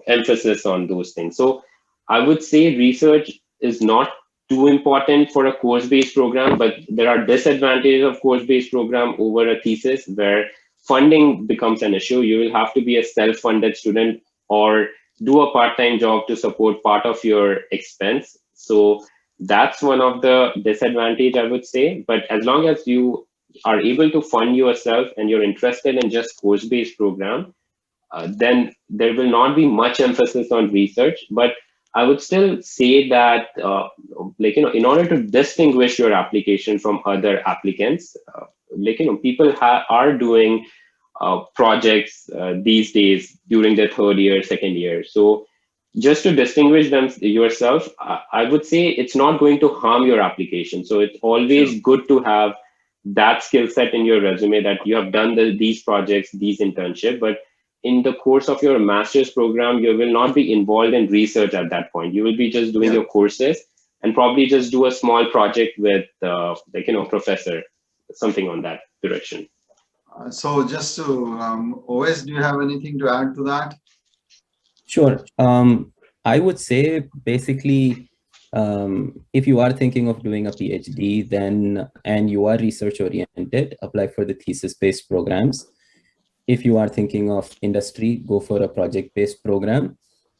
emphasis on those things. So I would say research is not too important for a course-based program, but there are disadvantages of course-based program over a thesis where funding becomes an issue. You will have to be a self-funded student or do a part-time job to support part of your expense. So that's one of the disadvantages, I would say. But as long as you are able to fund yourself and you're interested in just course-based program, then there will not be much emphasis on research. But I would still say that, in order to distinguish your application from other applicants, people are doing projects these days during their third year, second year. So just to distinguish them yourself, I would say it's not going to harm your application. So it's always good to have that skill set in your resume that you have done these projects, these internships, but in the course of your master's program, you will not be involved in research at that point. You will be just doing your courses and probably just do a small project with, professor, something on that direction. So just to, OS, do you have anything to add to that? Sure. I would say basically, if you are thinking of doing a PhD, then, and you are research oriented, apply for the thesis-based programs. If you are thinking of industry, go for a project-based program.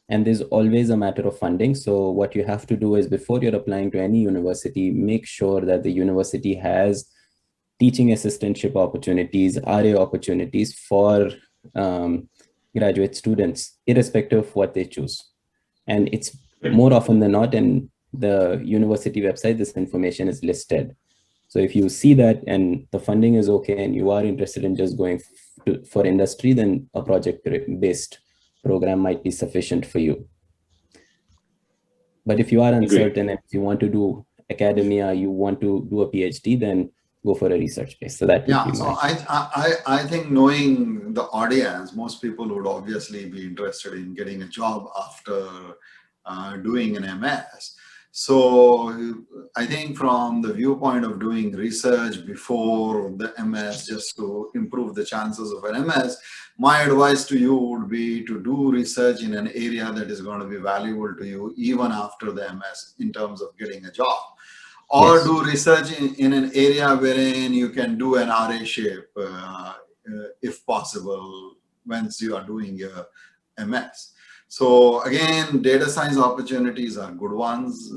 And there's always a matter of funding. So what you have to do is before you're applying to any university, make sure that the university has teaching assistantship opportunities, RA opportunities for graduate students, irrespective of what they choose. And it's more often than not, and the university website, this information is listed. So if you see that and the funding is okay and you are interested in just going for industry, then a project-based program might be sufficient for you. But if you are uncertain and if you want to do academia, you want to do a PhD, then go for a research base. So that would be so I think, knowing the audience, most people would obviously be interested in getting a job after doing an MS. So I think from the viewpoint of doing research before the MS, just to improve the chances of an MS, my advice to you would be to do research in an area that is going to be valuable to you even after the MS in terms of getting a job. Or yes, do research in an area wherein you can do an RA shape, if possible, once you are doing your MS. So again, data science opportunities are good ones.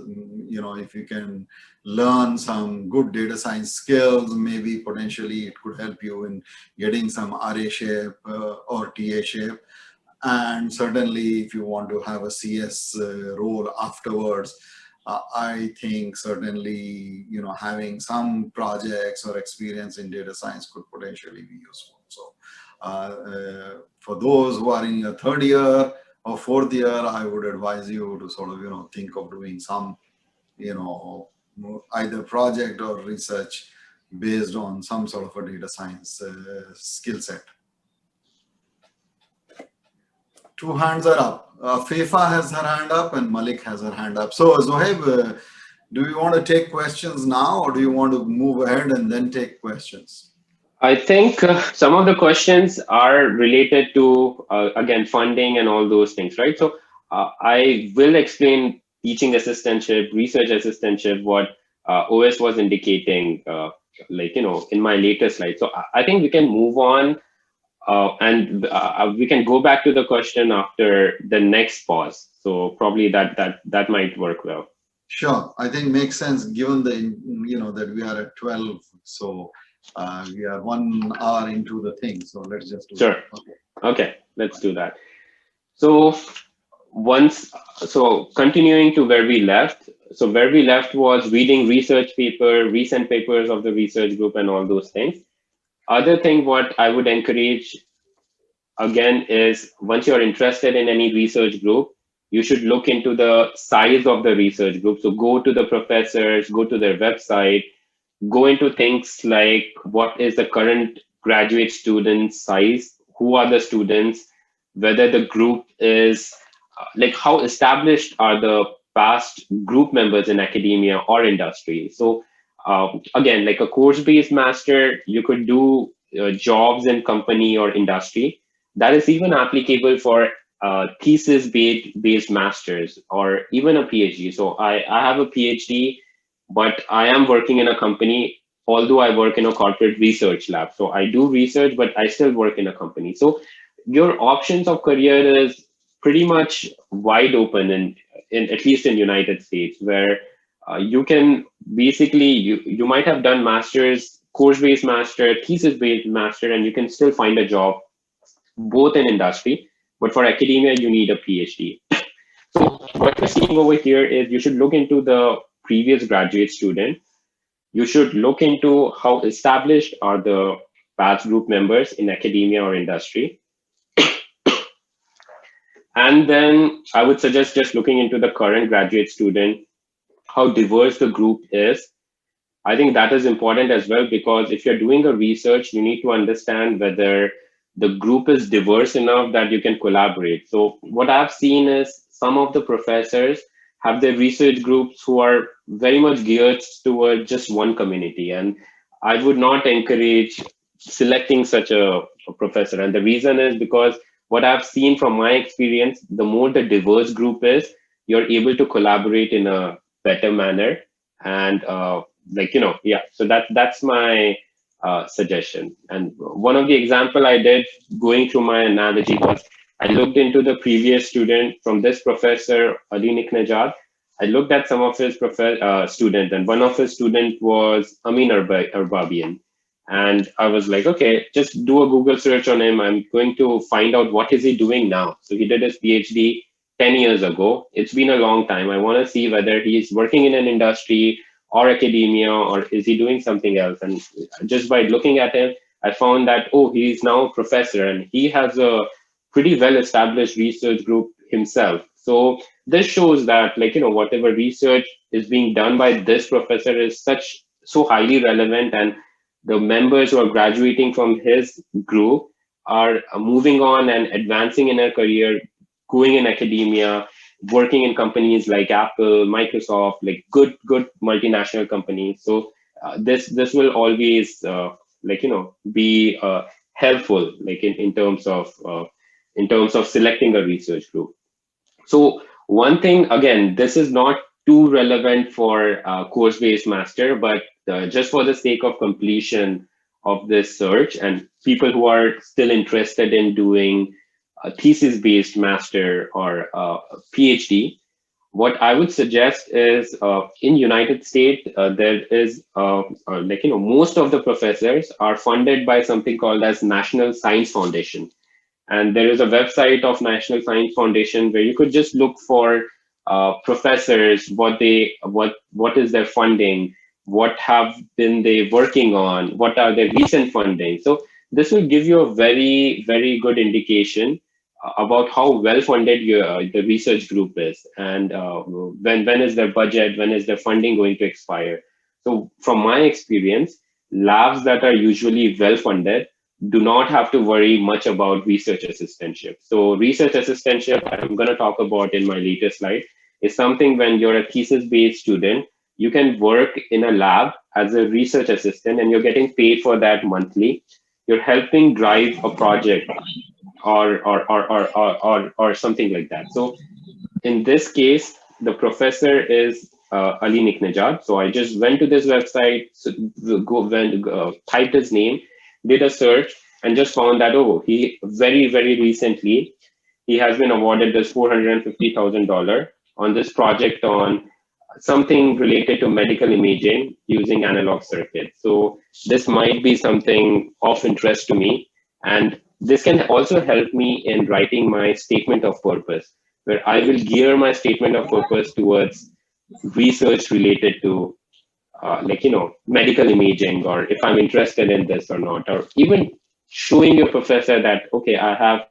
You know, if you can learn some good data science skills, maybe potentially it could help you in getting some RA shape or TA shape. And certainly if you want to have a CS role afterwards, I think certainly, you know, having some projects or experience in data science could potentially be useful. So for those who are in your third year or fourth year, I would advise you to sort of, you know, think of doing some, you know, either project or research based on some sort of a data science skill set. Two hands are up. Fifa has her hand up and Malik has her hand up. So Zohaib, do you want to take questions now or do you want to move ahead and then take questions? I think some of the questions are related to, again, funding and all those things, right? So I will explain teaching assistantship, research assistantship, what OS was indicating, like, you know, in my later slide. So I think we can move on and we can go back to the question after the next pause. So probably that might work well. Sure, I think makes sense given the, you know, that we are at 12. So we are 1 hour into the thing, so let's just do sure. Okay, let's do that. So continuing to where we left. So where we left was reading research paper, recent papers of the research group and all those things. Other thing what I would encourage again is once you're interested in any research group, you should look into the size of the research group. So go to the professors, go to their website, go into things like what is the current graduate student size, who are the students, whether the group is like how established are the past group members in academia or industry. So again, like a course-based master, you could do jobs in company or industry. That is even applicable for thesis-based masters or even a PhD. So I have a PhD, but I am working in a company, although I work in a corporate research lab. So I do research, but I still work in a company. So your options of career is pretty much wide open in at least in United States, where you can basically, you might have done master's, course-based master, thesis-based master, and you can still find a job both in industry, but for academia, you need a PhD. So what we're seeing over here is you should look into the previous graduate student. You should look into how established are the past group members in academia or industry. And then I would suggest just looking into the current graduate student, how diverse the group is. I think that is important as well, because if you're doing a research, you need to understand whether the group is diverse enough that you can collaborate. So what I've seen is some of the professors have their research groups who are very much geared toward just one community. And I would not encourage selecting such a professor. And the reason is because what I've seen from my experience, the more the diverse group is, you're able to collaborate in a better manner. And so that's my suggestion. And one of the example I did going through my analogy was I looked into the previous student from this professor, Ali Niknejad. I looked at some of his students, and one of his students was Amin Arbabian. And I was like, okay, just do a Google search on him. I'm going to find out what is he doing now. So he did his PhD 10 years ago. It's been a long time. I want to see whether he's working in an industry or academia, or is he doing something else. And just by looking at him, I found that, oh, he's now a professor and he has a pretty well established research group himself. So this shows that, like, whatever research is being done by this professor is so highly relevant, and the members who are graduating from his group are moving on and advancing in their career, going in academia, working in companies like Apple, Microsoft, like good multinational companies. So this will always be helpful, like in terms of selecting a research group. So one thing, again, this is not too relevant for course-based master, but just for the sake of completion of this search and people who are still interested in doing a thesis-based master or PhD, what I would suggest is in United States, there is most of the professors are funded by something called as National Science Foundation. And there is a website of National Science Foundation where you could just look for professors, what is their funding, what have been they working on, what are their recent funding. So this will give you a very, very good indication about how well funded the research group is, and when is their budget, when is their funding going to expire. So from my experience, labs that are usually well funded do not have to worry much about research assistantship. So research assistantship, I'm going to talk about in my later slide, is something when you're a thesis-based student, you can work in a lab as a research assistant and you're getting paid for that monthly. You're helping drive a project or something like that. So in this case, the professor is Ali Niknejad. So I just went to this website, typed his name, did a search, and just found that, oh, he very, very recently, he has been awarded this $450,000 on this project on something related to medical imaging using analog circuits. So this might be something of interest to me. And this can also help me in writing my statement of purpose, where I will gear my statement of purpose towards research related to medical imaging, or if I'm interested in this or not, or even showing your professor that, okay, I have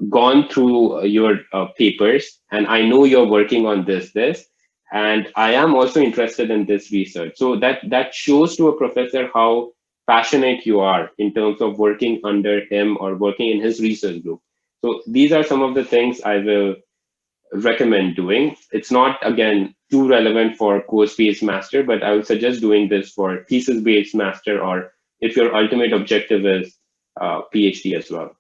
gone through your papers and I know you're working on this, and I am also interested in this research. So that shows to a professor how passionate you are in terms of working under him or working in his research group. So these are some of the things I will recommend doing. It's not, again, too relevant for course-based master, but I would suggest doing this for thesis-based master, or if your ultimate objective is PhD as well.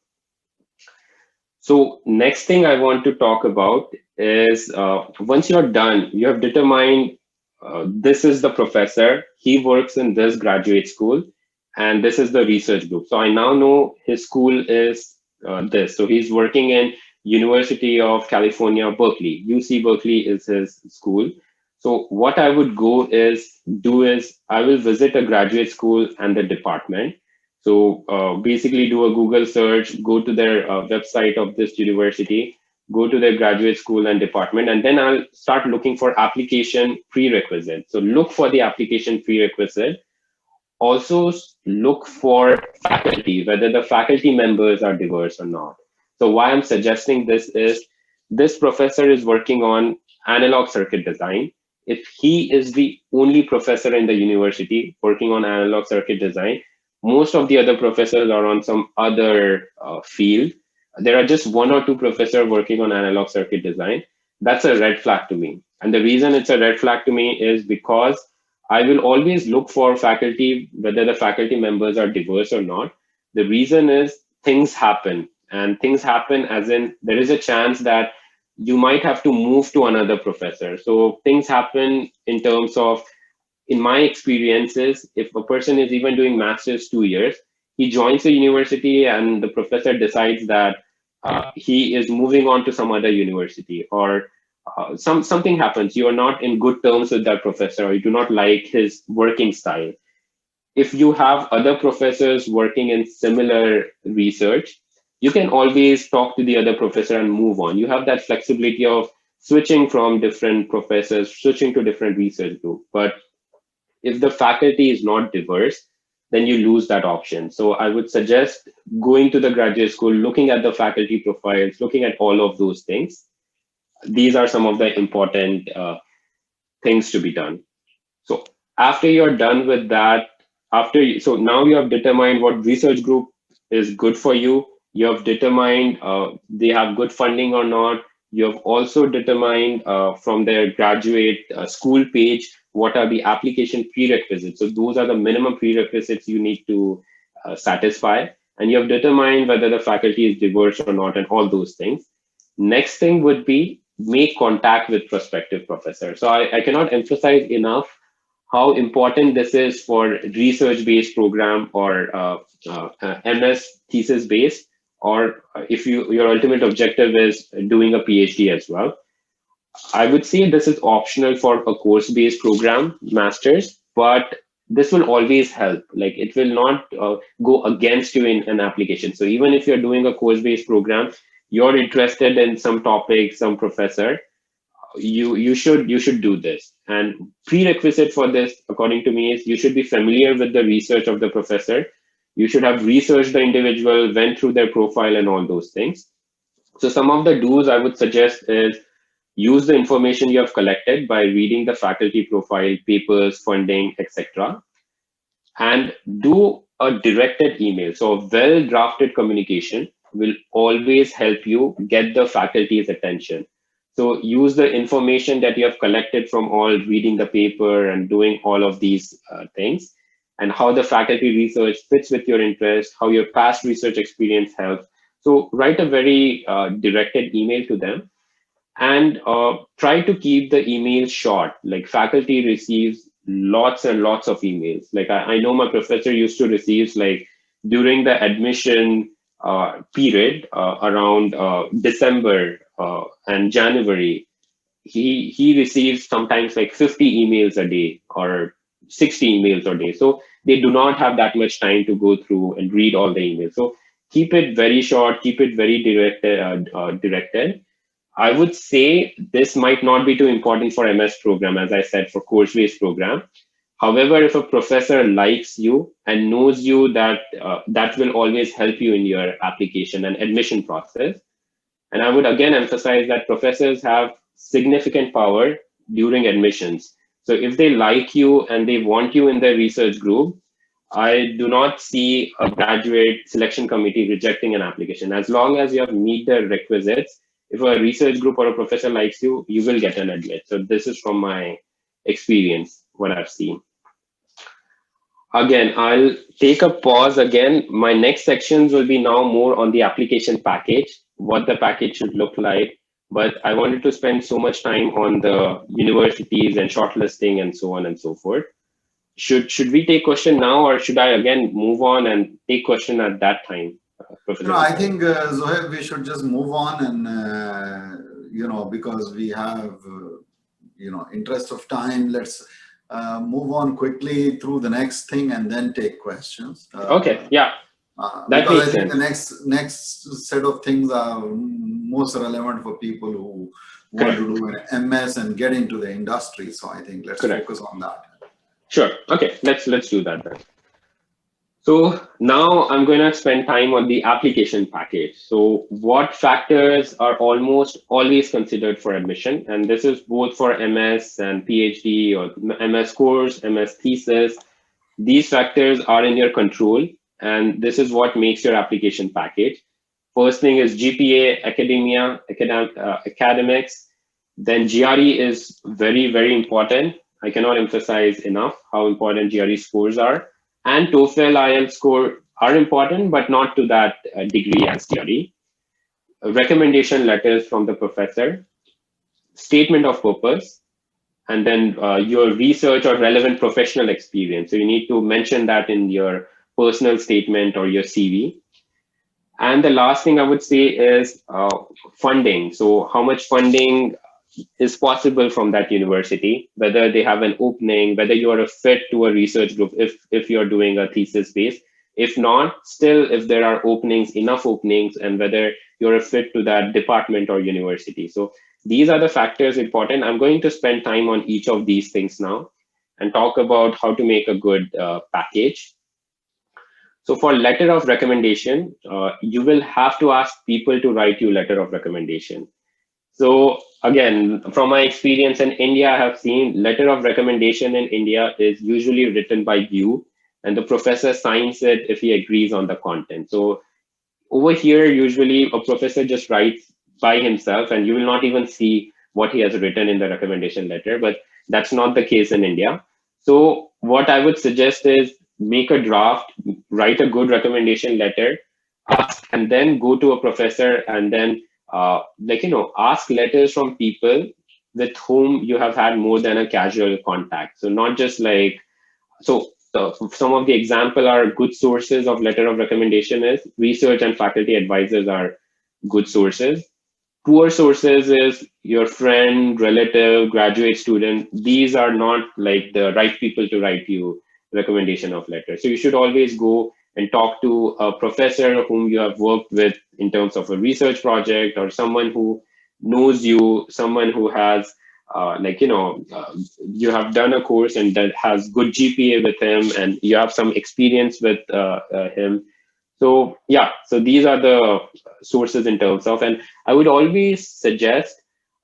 So next thing I want to talk about is once you're done, you have determined this is the professor, he works in this graduate school, and this is the research group. So I now know his school is this. So he's working in University of California, Berkeley. UC Berkeley is his school. So what I would do is I will visit a graduate school and the department. So basically do a Google search, go to their website of this university, go to their graduate school and department, and then I'll start looking for application prerequisite. So look for the application prerequisite. Also look for faculty, whether the faculty members are diverse or not. So why I'm suggesting this is, this professor is working on analog circuit design. If he is the only professor in the university working on analog circuit design, most of the other professors are on some other field. There are just one or two professors working on analog circuit design. That's a red flag to me. And the reason it's a red flag to me is because I will always look for faculty, whether the faculty members are diverse or not. The reason is things happen, and things happen as in there is a chance that you might have to move to another professor. So things happen in terms of, in my experiences, if a person is even doing master's 2 years, he joins the university and the professor decides that he is moving on to some other university, or something happens. You are not in good terms with that professor, or you do not like his working style. If you have other professors working in similar research, you can always talk to the other professor and move on. You have that flexibility of switching from different professors, switching to different research group. But if the faculty is not diverse, then you lose that option. So I would suggest going to the graduate school, looking at the faculty profiles, looking at all of those things. These are some of the important things to be done. So after you're done with that, so now you have determined what research group is good for you. You have determined they have good funding or not. You have also determined from their graduate school page what are the application prerequisites. So those are the minimum prerequisites you need to satisfy. And you have determined whether the faculty is diverse or not and all those things. Next thing would be make contact with prospective professors. So I cannot emphasize enough how important this is for research-based program or MS thesis-based, or if your ultimate objective is doing a PhD as well. I would say this is optional for a course-based program, master's, but this will always help. Like it will not go against you in an application. So even if you're doing a course-based program, you're interested in some topic, some professor, you should do this. And prerequisite for this, according to me, is you should be familiar with the research of the professor. You should have researched the individual, went through their profile and all those things. So some of the do's I would suggest is use the information you have collected by reading the faculty profile, papers, funding, etc. And do a directed email. So a well-drafted communication will always help you get the faculty's attention. So use the information that you have collected from all reading the paper and doing all of these things, and how the faculty research fits with your interest, how your past research experience helps. So write a very directed email to them, and try to keep the email short. Like faculty receives lots and lots of emails. Like I know my professor used to receive, like during the admission period around December and January, he receives sometimes like 50 emails a day or 60 emails a day. So they do not have that much time to go through and read all the emails. So keep it very short, keep it very directed. I would say this might not be too important for MS program, as I said, for course-based program. However, if a professor likes you and knows you, that that will always help you in your application and admission process. And I would again emphasize that professors have significant power during admissions. So if they like you and they want you in their research group, I do not see a graduate selection committee rejecting an application. As long as you have meet the requisites, if a research group or a professor likes you, you will get an admit. So this is from my experience, what I've seen. Again, I'll take a pause again. My next sections will be now more on the application package, what the package should look like. But I wanted to spend so much time on the universities and shortlisting and so on and so forth. Should we take question now, or should I again move on and take question at that time? No, I think Zohaib, we should just move on, and because we have interest of time, let's move on quickly through the next thing and then take questions. Okay, yeah, that because makes I think sense. the next set of things are most relevant for people who want to do an MS and get into the industry. So I think let's focus on that. Sure. Okay, let's do that then. So now I'm going to spend time on the application package. So what factors are almost always considered for admission? And this is both for MS and PhD or MS course, MS thesis. These factors are in your control, and this is what makes your application package. First thing is GPA, academia, academics. Then GRE is very, very important. I cannot emphasize enough how important GRE scores are. And TOEFL, IELTS score are important, but not to that degree as GRE. Recommendation letters from the professor, statement of purpose, and then your research or relevant professional experience. So you need to mention that in your personal statement or your CV. And the last thing I would say is funding. So how much funding is possible from that university, whether they have an opening, whether you are a fit to a research group, if you're doing a thesis base. If not, still, if there are openings, enough openings, and whether you're a fit to that department or university. So these are the factors important. I'm going to spend time on each of these things now and talk about how to make a good package. So for letter of recommendation, you will have to ask people to write you letter of recommendation. So again, from my experience in India, I have seen letter of recommendation in India is usually written by you, and the professor signs it if he agrees on the content. So over here, usually a professor just writes by himself, and you will not even see what he has written in the recommendation letter, but that's not the case in India. So what I would suggest is make a draft, write a good recommendation letter, ask, and then go to a professor, and then ask letters from people with whom you have had more than a casual contact. So not just like, so some of the example are good sources of letter of recommendation is research and faculty advisors are good sources. Poor sources is your friend, relative, graduate student. These are not like the right people to write you recommendation of letter. So you should always go and talk to a professor whom you have worked with in terms of a research project, or someone who knows you, someone who has you have done a course and that has good GPA with him, and you have some experience with him. So yeah, so these are the sources in terms of, and I would always suggest,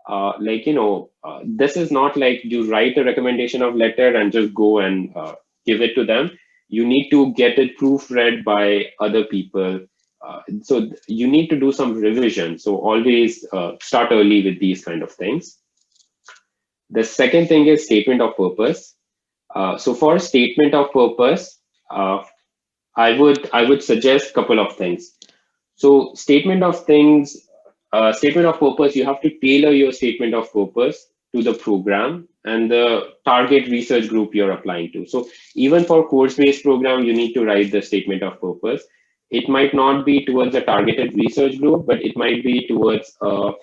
this is not like you write a recommendation of letter and just go and give it to them. You need to get it proofread by other people. So you need to do some revision. So always start early with these kind of things. The second thing is statement of purpose. So for statement of purpose, I would suggest a couple of things. So statement of purpose, you have to tailor your statement of purpose to the program and the target research group you're applying to. So even for course-based program, you need to write the statement of purpose. It might not be towards a targeted research group, but it might be towards a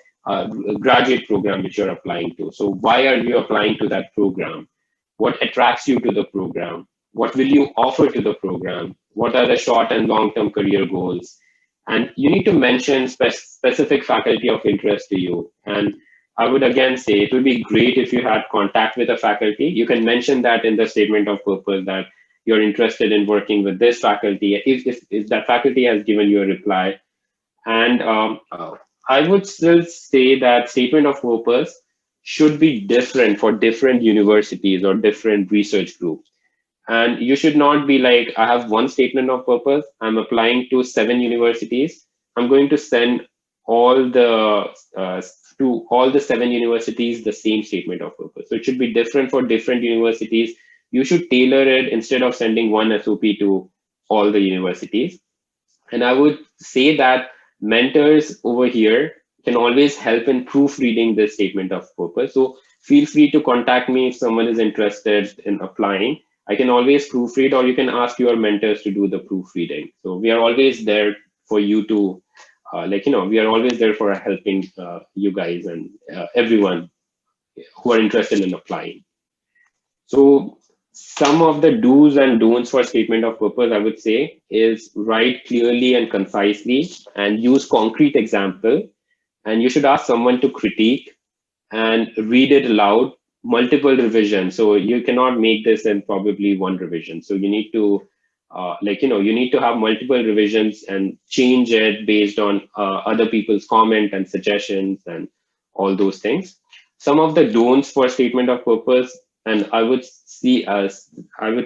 graduate program which you're applying to. So why are you applying to that program? What attracts you to the program? What will you offer to the program? What are the short and long-term career goals? And you need to mention specific faculty of interest to you. And I would again say it would be great if you had contact with a faculty. You can mention that in the statement of purpose that you're interested in working with this faculty, if that faculty has given you a reply. And I would still say that statement of purpose should be different for different universities or different research groups. And you should not be like, I have one statement of purpose, I'm applying to 7 universities. I'm going to send all the to all the 7 universities the same statement of purpose. So it should be different for different universities. You should tailor it instead of sending one SOP to all the universities. And I would say that mentors over here can always help in proofreading this statement of purpose. So feel free to contact me if someone is interested in applying. I can always proofread, or you can ask your mentors to do the proofreading. So we are always there for you to, we are always there for helping you guys and everyone who are interested in applying. So some of the do's and don'ts for statement of purpose, I would say, is write clearly and concisely and use concrete example. And you should ask someone to critique and read it aloud, multiple revisions. So you cannot make this in probably one revision. So you need to, you need to have multiple revisions and change it based on other people's comment and suggestions and all those things. Some of the don'ts for statement of purpose, and I would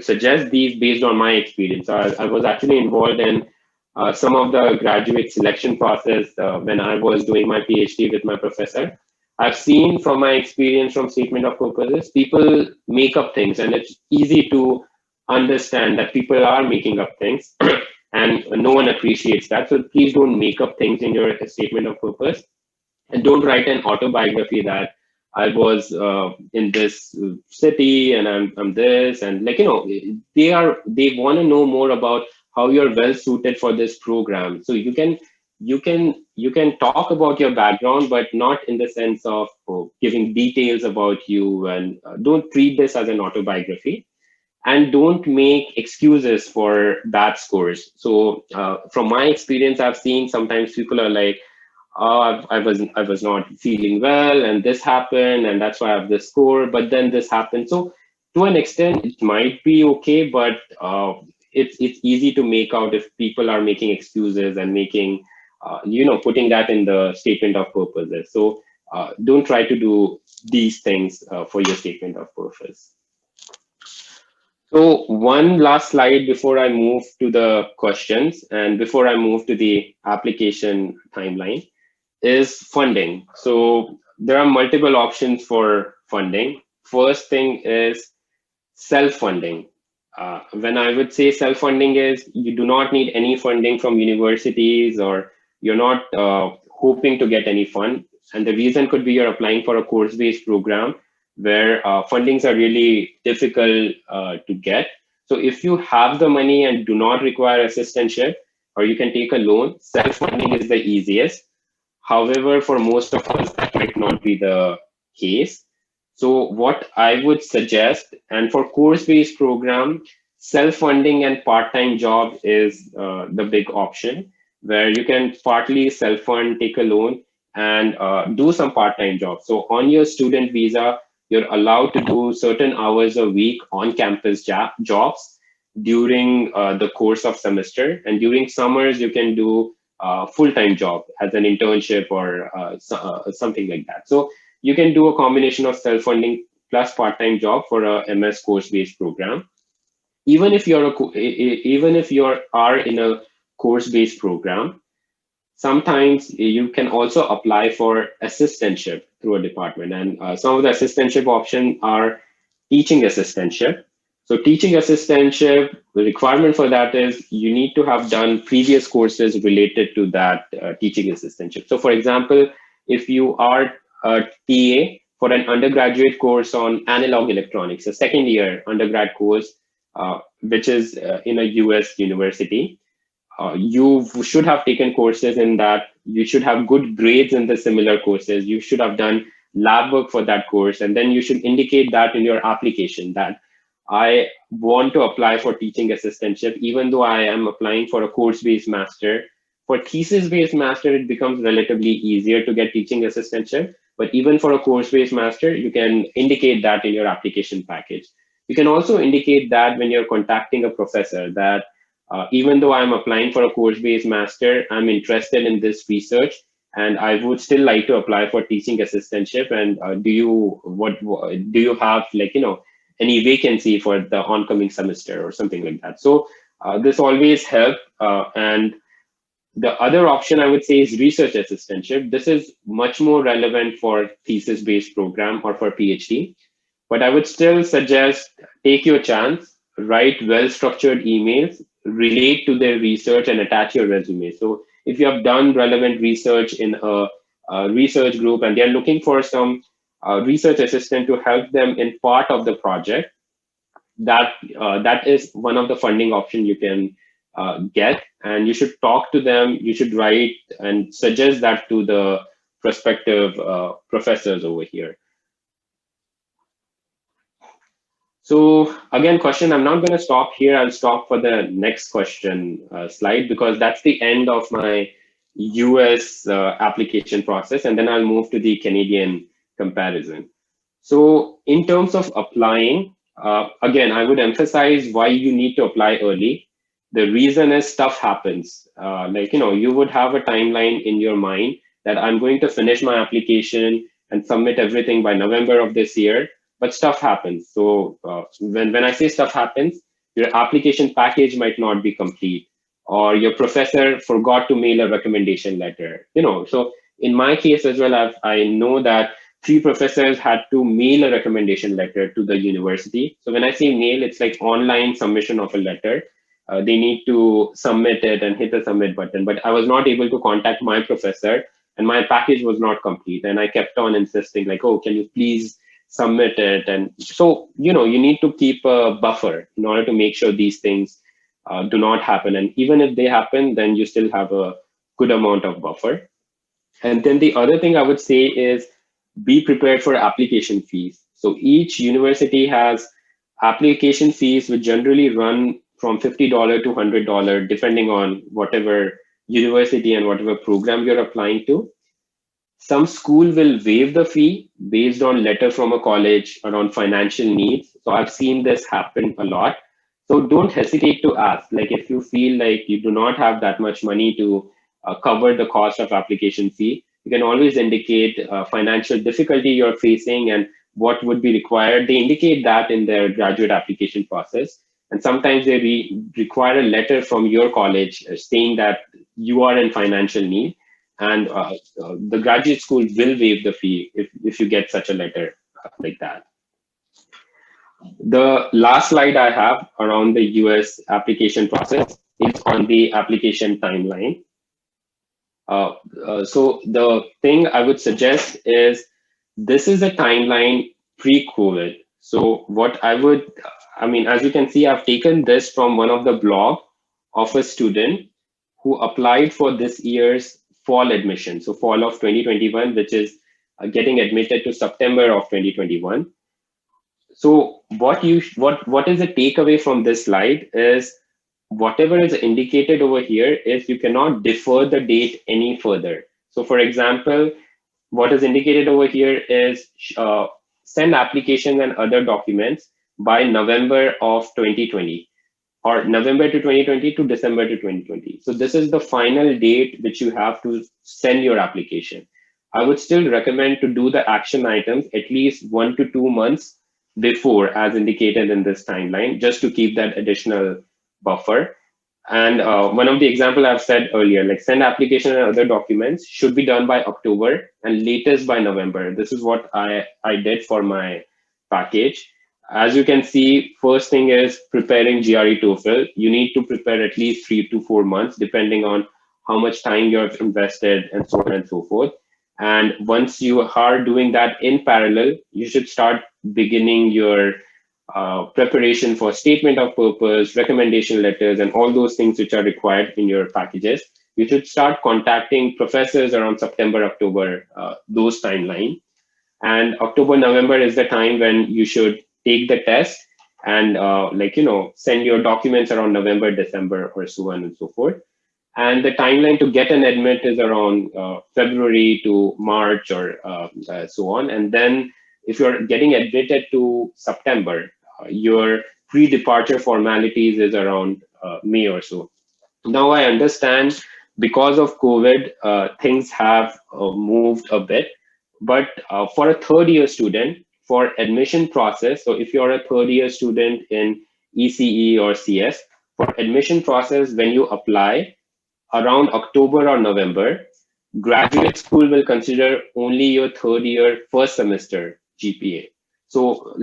suggest these based on my experience. I was actually involved in some of the graduate selection process when I was doing my PhD with my professor. I've seen from my experience from statement of purposes, people make up things, and it's easy to understand that people are making up things and no one appreciates that. So please don't make up things in your statement of purpose, and don't write an autobiography that I was in this city and I'm this, and they want to know more about how you're well suited for this program. So you can talk about your background, but not in the sense of giving details about you, and don't treat this as an autobiography. and don't make excuses for bad scores. So from my experience, I've seen sometimes people are like, oh, I was not feeling well, and this happened, and that's why I have this score. But then this happened. So to an extent, it might be okay, but it's easy to make out if people are making excuses and making putting that in the statement of purposes. So don't try to do these things for your statement of purpose. So one last slide before I move to the questions and before I move to the application timeline is funding. So there are multiple options for funding. First thing is self-funding. When I would say self-funding is you do not need any funding from universities, or you're not hoping to get any fund. And the reason could be you're applying for a course-based program where fundings are really difficult to get. So if you have the money and do not require assistantship, or you can take a loan, self-funding is the easiest. However, for most of us, that might not be the case. So what I would suggest, and for course-based program, self-funding and part-time job is the big option, where you can partly self-fund, take a loan, and do some part-time jobs. So on your student visa, you're allowed to do certain hours a week on campus jobs during the course of semester. And during summers, you can do full-time job as an internship or something like that. So you can do a combination of self-funding plus part-time job for a MS course-based program. Even if you are in a course-based program, sometimes you can also apply for assistantship through a department. And some of the assistantship options are teaching assistantship. So teaching assistantship, the requirement for that is you need to have done previous courses related to that teaching assistantship. So for example, if you are a TA for an undergraduate course on analog electronics, a second year undergrad course, which is in a US university, you should have taken courses in that. You should have good grades in the similar courses. You should have done lab work for that course. And then you should indicate that in your application that I want to apply for teaching assistantship, even though I am applying for a course-based master. For thesis-based master, it becomes relatively easier to get teaching assistantship. But even for a course-based master, you can indicate that in your application package. You can also indicate that when you're contacting a professor that even though I'm applying for a course-based master, I'm interested in this research, and I would still like to apply for teaching assistantship. And do you have any vacancy for the oncoming semester or something like that? So this always helps. And the other option I would say is research assistantship. This is much more relevant for thesis-based program or for PhD. But I would still suggest take your chance, write well-structured emails, relate to their research, and attach your resume. So if you have done relevant research in a research group and they're looking for some research assistant to help them in part of the project, that is one of the funding options you can get. And you should talk to them. You should write and suggest that to the prospective professors over here. So again, question, I'm not going to stop here. I'll stop for the next question slide, because that's the end of my US application process. And then I'll move to the Canadian comparison. So in terms of applying, again, I would emphasize why you need to apply early. The reason is stuff happens. You would have a timeline in your mind that I'm going to finish my application and submit everything by November of this year. But stuff happens. So when I say stuff happens, your application package might not be complete, or your professor forgot to mail a recommendation letter. So in my case as well, I know that 3 professors had to mail a recommendation letter to the university. So when I say mail, it's like online submission of a letter. They need to submit it and hit the submit button. But I was not able to contact my professor, and my package was not complete. And I kept on insisting, like, oh, can you please submit it? And so, you need to keep a buffer in order to make sure these things do not happen. And even if they happen, then you still have a good amount of buffer. And then the other thing I would say is be prepared for application fees. So each university has application fees would generally run from $50 to $100, depending on whatever university and whatever program you're applying to. Some school will waive the fee based on letter from a college around financial needs. So I've seen this happen a lot. So don't hesitate to ask. Like if you feel like you do not have that much money to cover the cost of application fee, you can always indicate financial difficulty you're facing and what would be required. They indicate that in their graduate application process. And sometimes they require a letter from your college saying that you are in financial need, and the graduate school will waive the fee if you get such a letter like that. The last slide I have around the US application process is on the application timeline. So the thing I would suggest is this is a timeline pre-COVID. So what I mean, as you can see, I've taken this from one of the blog of a student who applied for this year's fall admission. So fall of 2021, which is getting admitted to September of 2021. So what is the takeaway from this slide is whatever is indicated over here is you cannot defer the date any further. So for example, what is indicated over here is send applications and other documents by November of 2020 or November to 2020 to December to 2020. So this is the final date which you have to send your application. I would still recommend to do the action items at least 1 to 2 months before, as indicated in this timeline, just to keep that additional buffer. And one of the example I've said earlier, like send application and other documents should be done by October and latest by November. This is what I did for my package. As you can see, first thing is preparing GRE TOEFL. You need to prepare at least 3 to 4 months, depending on how much time you have invested and so on and so forth. And once you are doing that in parallel, you should start beginning your preparation for statement of purpose, recommendation letters, and all those things which are required in your packages. You should start contacting professors around September, October, those timeline. And October, November is the time when you should take the test and send your documents around November, December, or so on and so forth. And the timeline to get an admit is around February to March or so on. And then if you're getting admitted to September, your pre-departure formalities is around May or so. Now I understand because of COVID, things have moved a bit, but for a third year student, for admission process, so if you're a third year student in ECE or CS, for admission process, when you apply around October or November, graduate school will consider only your third year first semester GPA. So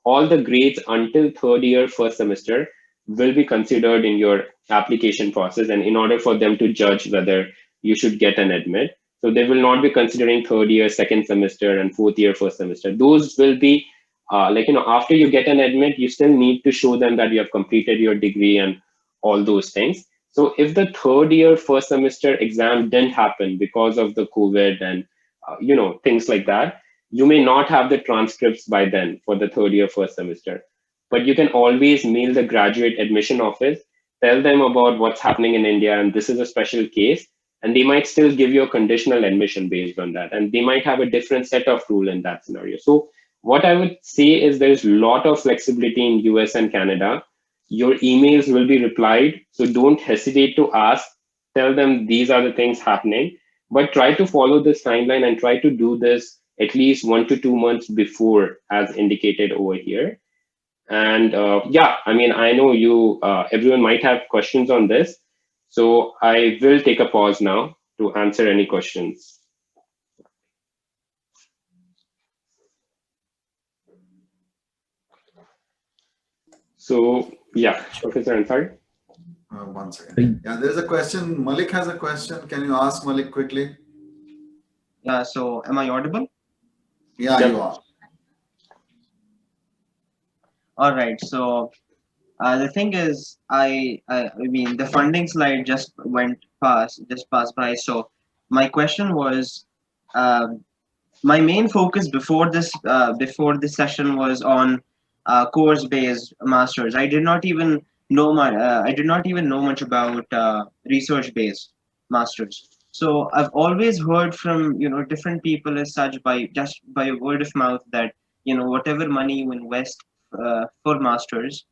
all the grades until third year first semester will be considered in your application process, and in order for them to judge whether you should get an admit. So they will not be considering third year, second semester, and fourth year, first semester. Those will be after you get an admit, you still need to show them that you have completed your degree and all those things. So if the third year, first semester exam didn't happen because of the COVID and things like that, you may not have the transcripts by then for the third year, first semester. But you can always mail the graduate admission office, tell them about what's happening in India, and this is a special case. And they might still give you a conditional admission based on that. And they might have a different set of rule in that scenario. So what I would say is there's a lot of flexibility in US and Canada. Your emails will be replied. So don't hesitate to ask, tell them these are the things happening, but try to follow this timeline and try to do this at least 1 to 2 months before, as indicated over here. And I know everyone might have questions on this. So I will take a pause now to answer any questions. So yeah, Professor Ansari. 1 second. Yeah, there's a question. Malik has a question. Can you ask Malik quickly? Yeah, so am I audible? Yeah, you are. All right, so the thing is, I mean, the funding slide just passed by. So my question was, my main focus before this session was on course-based masters. I did not even know much about research-based masters. So I've always heard from different people as such by word of mouth that whatever money you invest for masters,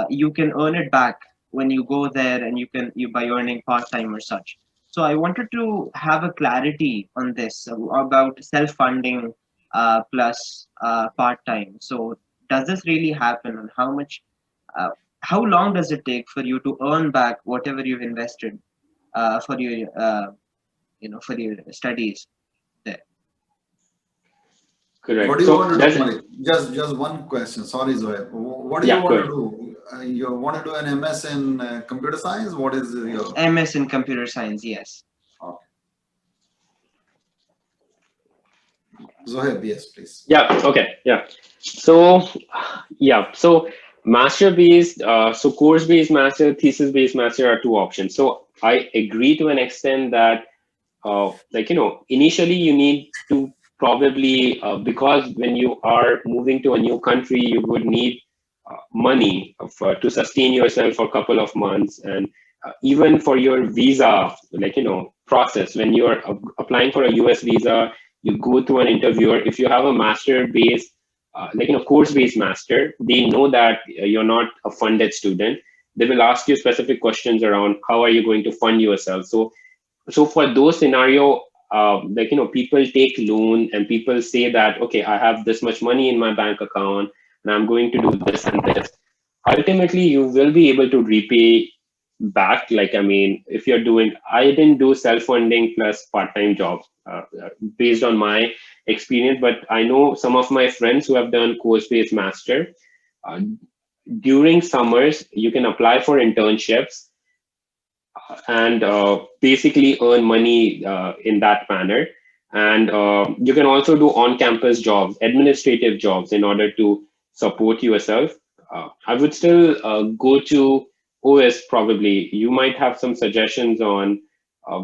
you can earn it back when you go there, and you by earning part-time or such. So I wanted to have a clarity on this about self-funding plus part-time. So does this really happen, and uh, how long does it take for you to earn back whatever you've invested for your studies there? What Correct. do you So want to do, that's Malik? Just one question. Sorry, Zohaib. What do you yeah, want to good. do? You want to do an MS in computer science? What is your? MS in computer science, yes. Okay. Zohaib, yes, please. Yeah. Okay. Yeah. So yeah. So master based, so course based master, thesis based master are two options. So I agree to an extent that initially you need to probably because when you are moving to a new country, you would need money to sustain yourself for a couple of months, and even for your visa, process. When you're applying for a US visa, you go to an interviewer. If you have a master based, course based master, they know that you're not a funded student. They will ask you specific questions around how are you going to fund yourself. So for those scenario, people take loan and people say that, okay, I have this much money in my bank account and I'm going to do this and this. Ultimately, you will be able to repay back. If you're doing, I didn't do self-funding plus part-time job based on my experience, but I know some of my friends who have done course-based master. Uh, During summers, you can apply for internships and basically earn money in that manner. And you can also do on-campus jobs, administrative jobs, in order to support yourself. I would still go to OS probably. You might have some suggestions on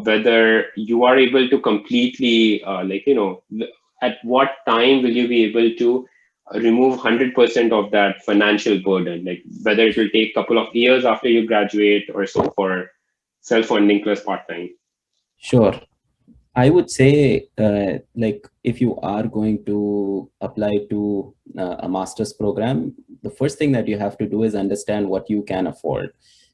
whether you are able to completely, at what time will you be able to remove 100% of that financial burden, like whether it will take a couple of years after you graduate or so for self-funding plus part-time. Sure. I would say, if you are going to apply to a master's program, the first thing that you have to do is understand what you can afford.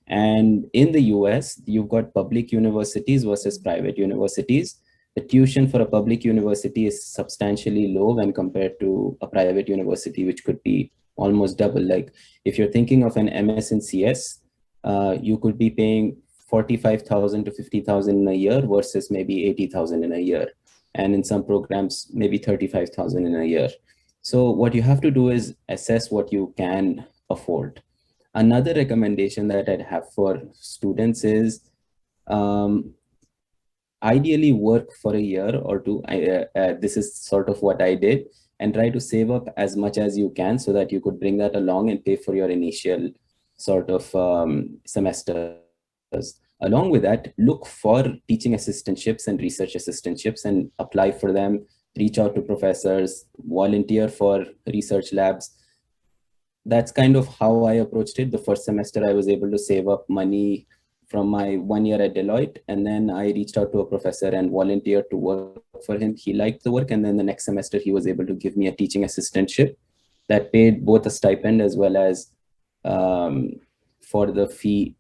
And in the US, you've got public universities versus private universities. The tuition for a public university is substantially low when compared to a private university, which could be almost double. Like if you're thinking of an MS in CS, you could be paying 45,000 to 50,000 in a year versus maybe 80,000 in a year. And in some programs, maybe 35,000 in a year. So what you have to do is assess what you can afford. Another recommendation that I'd have for students is ideally work for a year or two. This is sort of what I did, and try to save up as much as you can so that you could bring that along and pay for your initial sort of semesters. Along with that, look for teaching assistantships and research assistantships and apply for them, reach out to professors, volunteer for research labs. That's kind of how I approached it. The first semester, I was able to save up money from my 1 year at Deloitte. And then I reached out to a professor and volunteered to work for him. He liked the work. And then the next semester, he was able to give me a teaching assistantship that paid both a stipend as well as for the fee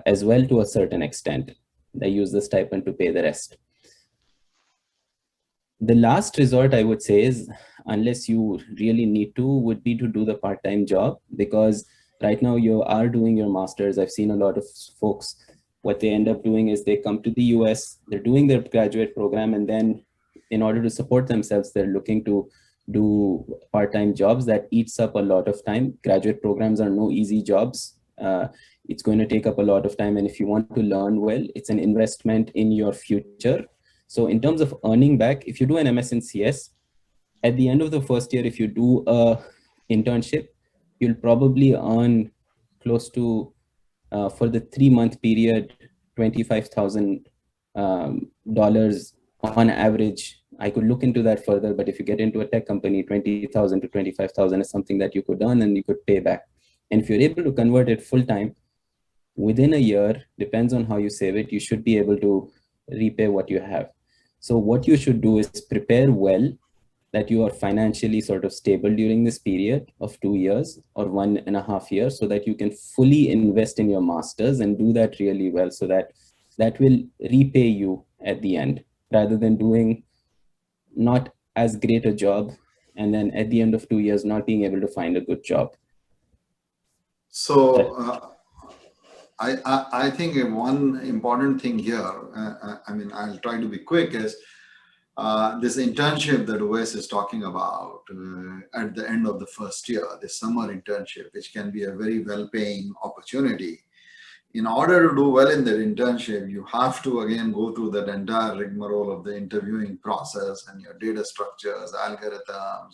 as well to a certain extent. I use the stipend to pay the rest. The last resort I would say is, unless you really need to, would be to do the part-time job, because right now you are doing your master's. I've seen a lot of folks, what they end up doing is they come to the US, they're doing their graduate program, and then in order to support themselves, they're looking to do part-time jobs. That eats up a lot of time. Graduate programs are no easy jobs. It's going to take up a lot of time. And if you want to learn well, it's an investment in your future. So in terms of earning back, if you do an MS in CS, at the end of the first year, if you do a internship, you'll probably earn close to, for the 3-month period, $25,000 on average I could look into that further, but if you get into a tech company, 20,000 to 25,000 is something that you could earn and you could pay back. And if you're able to convert it full time, within a year, depends on how you save it, you should be able to repay what you have. So what you should do is prepare well, that you are financially sort of stable during this period of 2 years or 1.5 years, so that you can fully invest in your masters and do that really well, so that that will repay you at the end, rather than doing not as great a job and then at the end of 2 years not being able to find a good job. So I think one important thing here, I mean, I'll try to be quick, is this internship that Uwais is talking about at the end of the first year, this summer internship, which can be a very well-paying opportunity. In order to do well in that internship, you have to again go through that entire rigmarole of the interviewing process and your data structures, algorithms,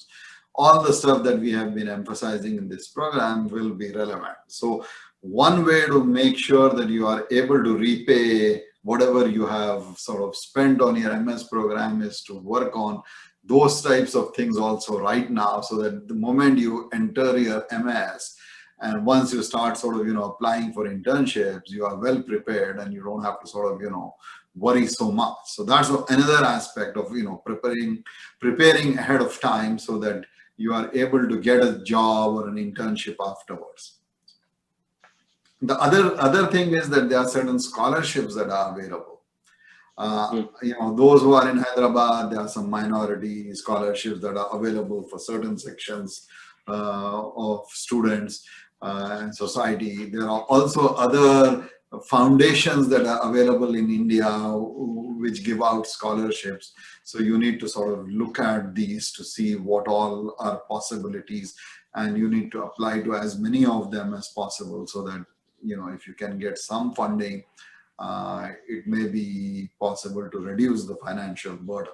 all the stuff that we have been emphasizing in this program will be relevant. So one way to make sure that you are able to repay whatever you have sort of spent on your MS program is to work on those types of things also right now, so that the moment you enter your MS and once you start sort of, applying for internships, you are well prepared and you don't have to sort of, worry so much. So that's another aspect of, preparing ahead of time so that you are able to get a job or an internship afterwards. The other thing is that there are certain scholarships that are available. Those who are in Hyderabad, there are some minority scholarships that are available for certain sections of students and society. There are also other foundations that are available in India which give out scholarships. So you need to sort of look at these to see what all are possibilities, and you need to apply to as many of them as possible, so that if you can get some funding, it may be possible to reduce the financial burden.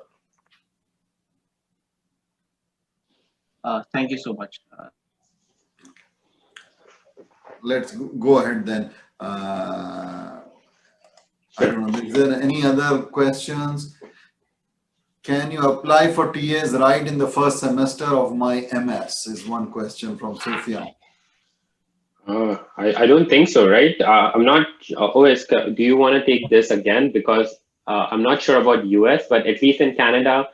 Thank you so much. Let's go ahead then. I don't know, is there any other questions? Can you apply for TAs right in the first semester of my MS, is one question from Sophia. I don't think so, right? I'm not, OS, do you want to take this again? Because I'm not sure about US, but at least in Canada,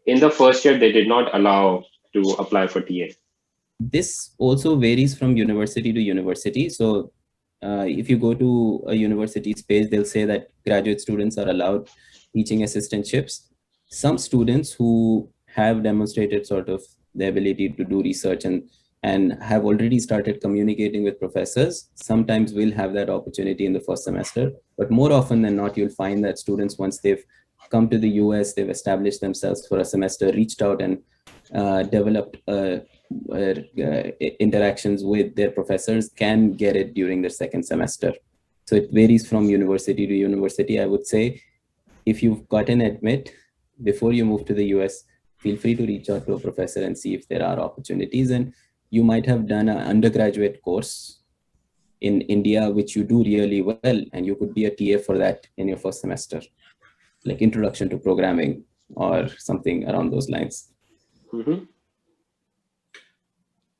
in the first year, they did not allow to apply for TA. This also varies from university to university. So if you go to a university's page, they'll say that graduate students are allowed teaching assistantships. Some students who have demonstrated sort of the ability to do research and have already started communicating with professors, sometimes will have that opportunity in the first semester. But more often than not, you'll find that students, once they've come to the US, they've established themselves for a semester, reached out and developed interactions with their professors, can get it during their second semester. So it varies from university to university. I would say if you've gotten admit before you move to the US, feel free to reach out to a professor and see if there are opportunities. And you might have done an undergraduate course in India, which you do really well, and you could be a TA for that in your first semester, like introduction to programming or something around those lines. Mm-hmm.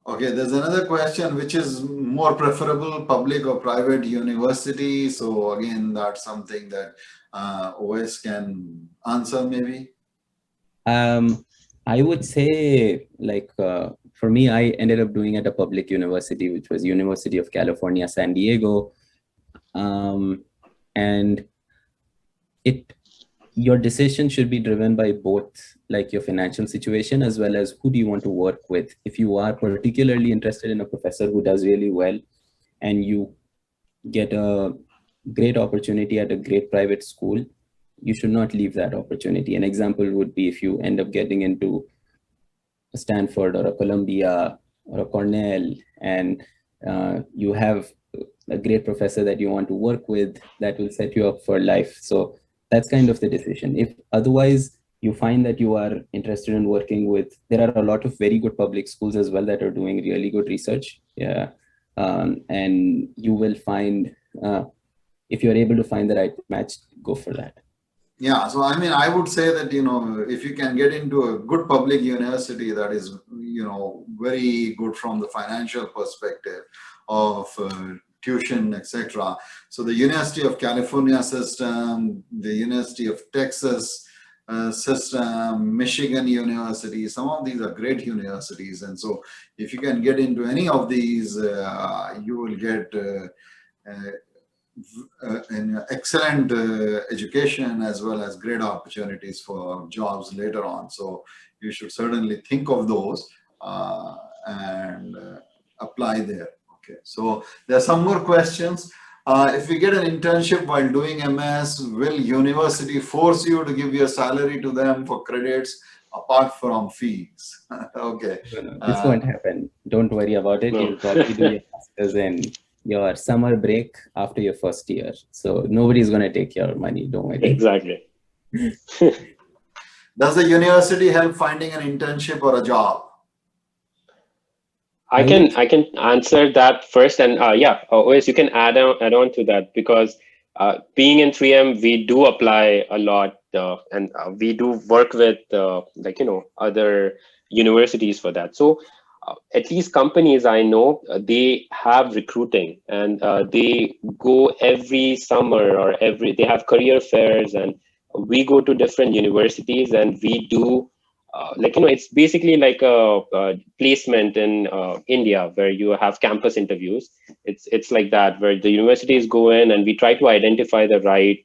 Okay, there's another question, which is more preferable, public or private university? So again, that's something that OS can answer maybe. I would say, like, for me, I ended up doing at a public university, which was University of California, San Diego. And your decision should be driven by both, like, your financial situation as well as who do you want to work with. If you are particularly interested in a professor who does really well and you get a great opportunity at a great private school, you should not leave that opportunity. An example would be if you end up getting into a Stanford or a Columbia or a Cornell, and you have a great professor that you want to work with, that will set you up for life. So that's kind of the decision. If otherwise you find that you are interested in working with, there are a lot of very good public schools as well that are doing really good research. Yeah. And you will find, if you're able to find the right match, go for that. Yeah, so I mean, I would say that, if you can get into a good public university that is, very good from the financial perspective of tuition, etc. So the University of California system, the University of Texas system, Michigan University, some of these are great universities. And so if you can get into any of these, you will get an excellent education as well as great opportunities for jobs later on. So you should certainly think of those and apply there. Okay, so there are some more questions. If you get an internship while doing MS, will university force you to give your salary to them for credits apart from fees? Okay. No, this won't happen. Don't worry about it. No. You'll probably do your masters in your summer break after your first year. So nobody's going to take your money. Don't worry. Exactly. Does the university help finding an internship or a job? I can answer that first, and yeah, OS, you can add on to that, because being in 3M, we do apply a lot, and we do work with other universities for that. So at least companies I know, they have recruiting, and they go every summer or they have career fairs, and we go to different universities and we do it's basically like a placement in India, where you have campus interviews. It's like that, where the universities go in and we try to identify the right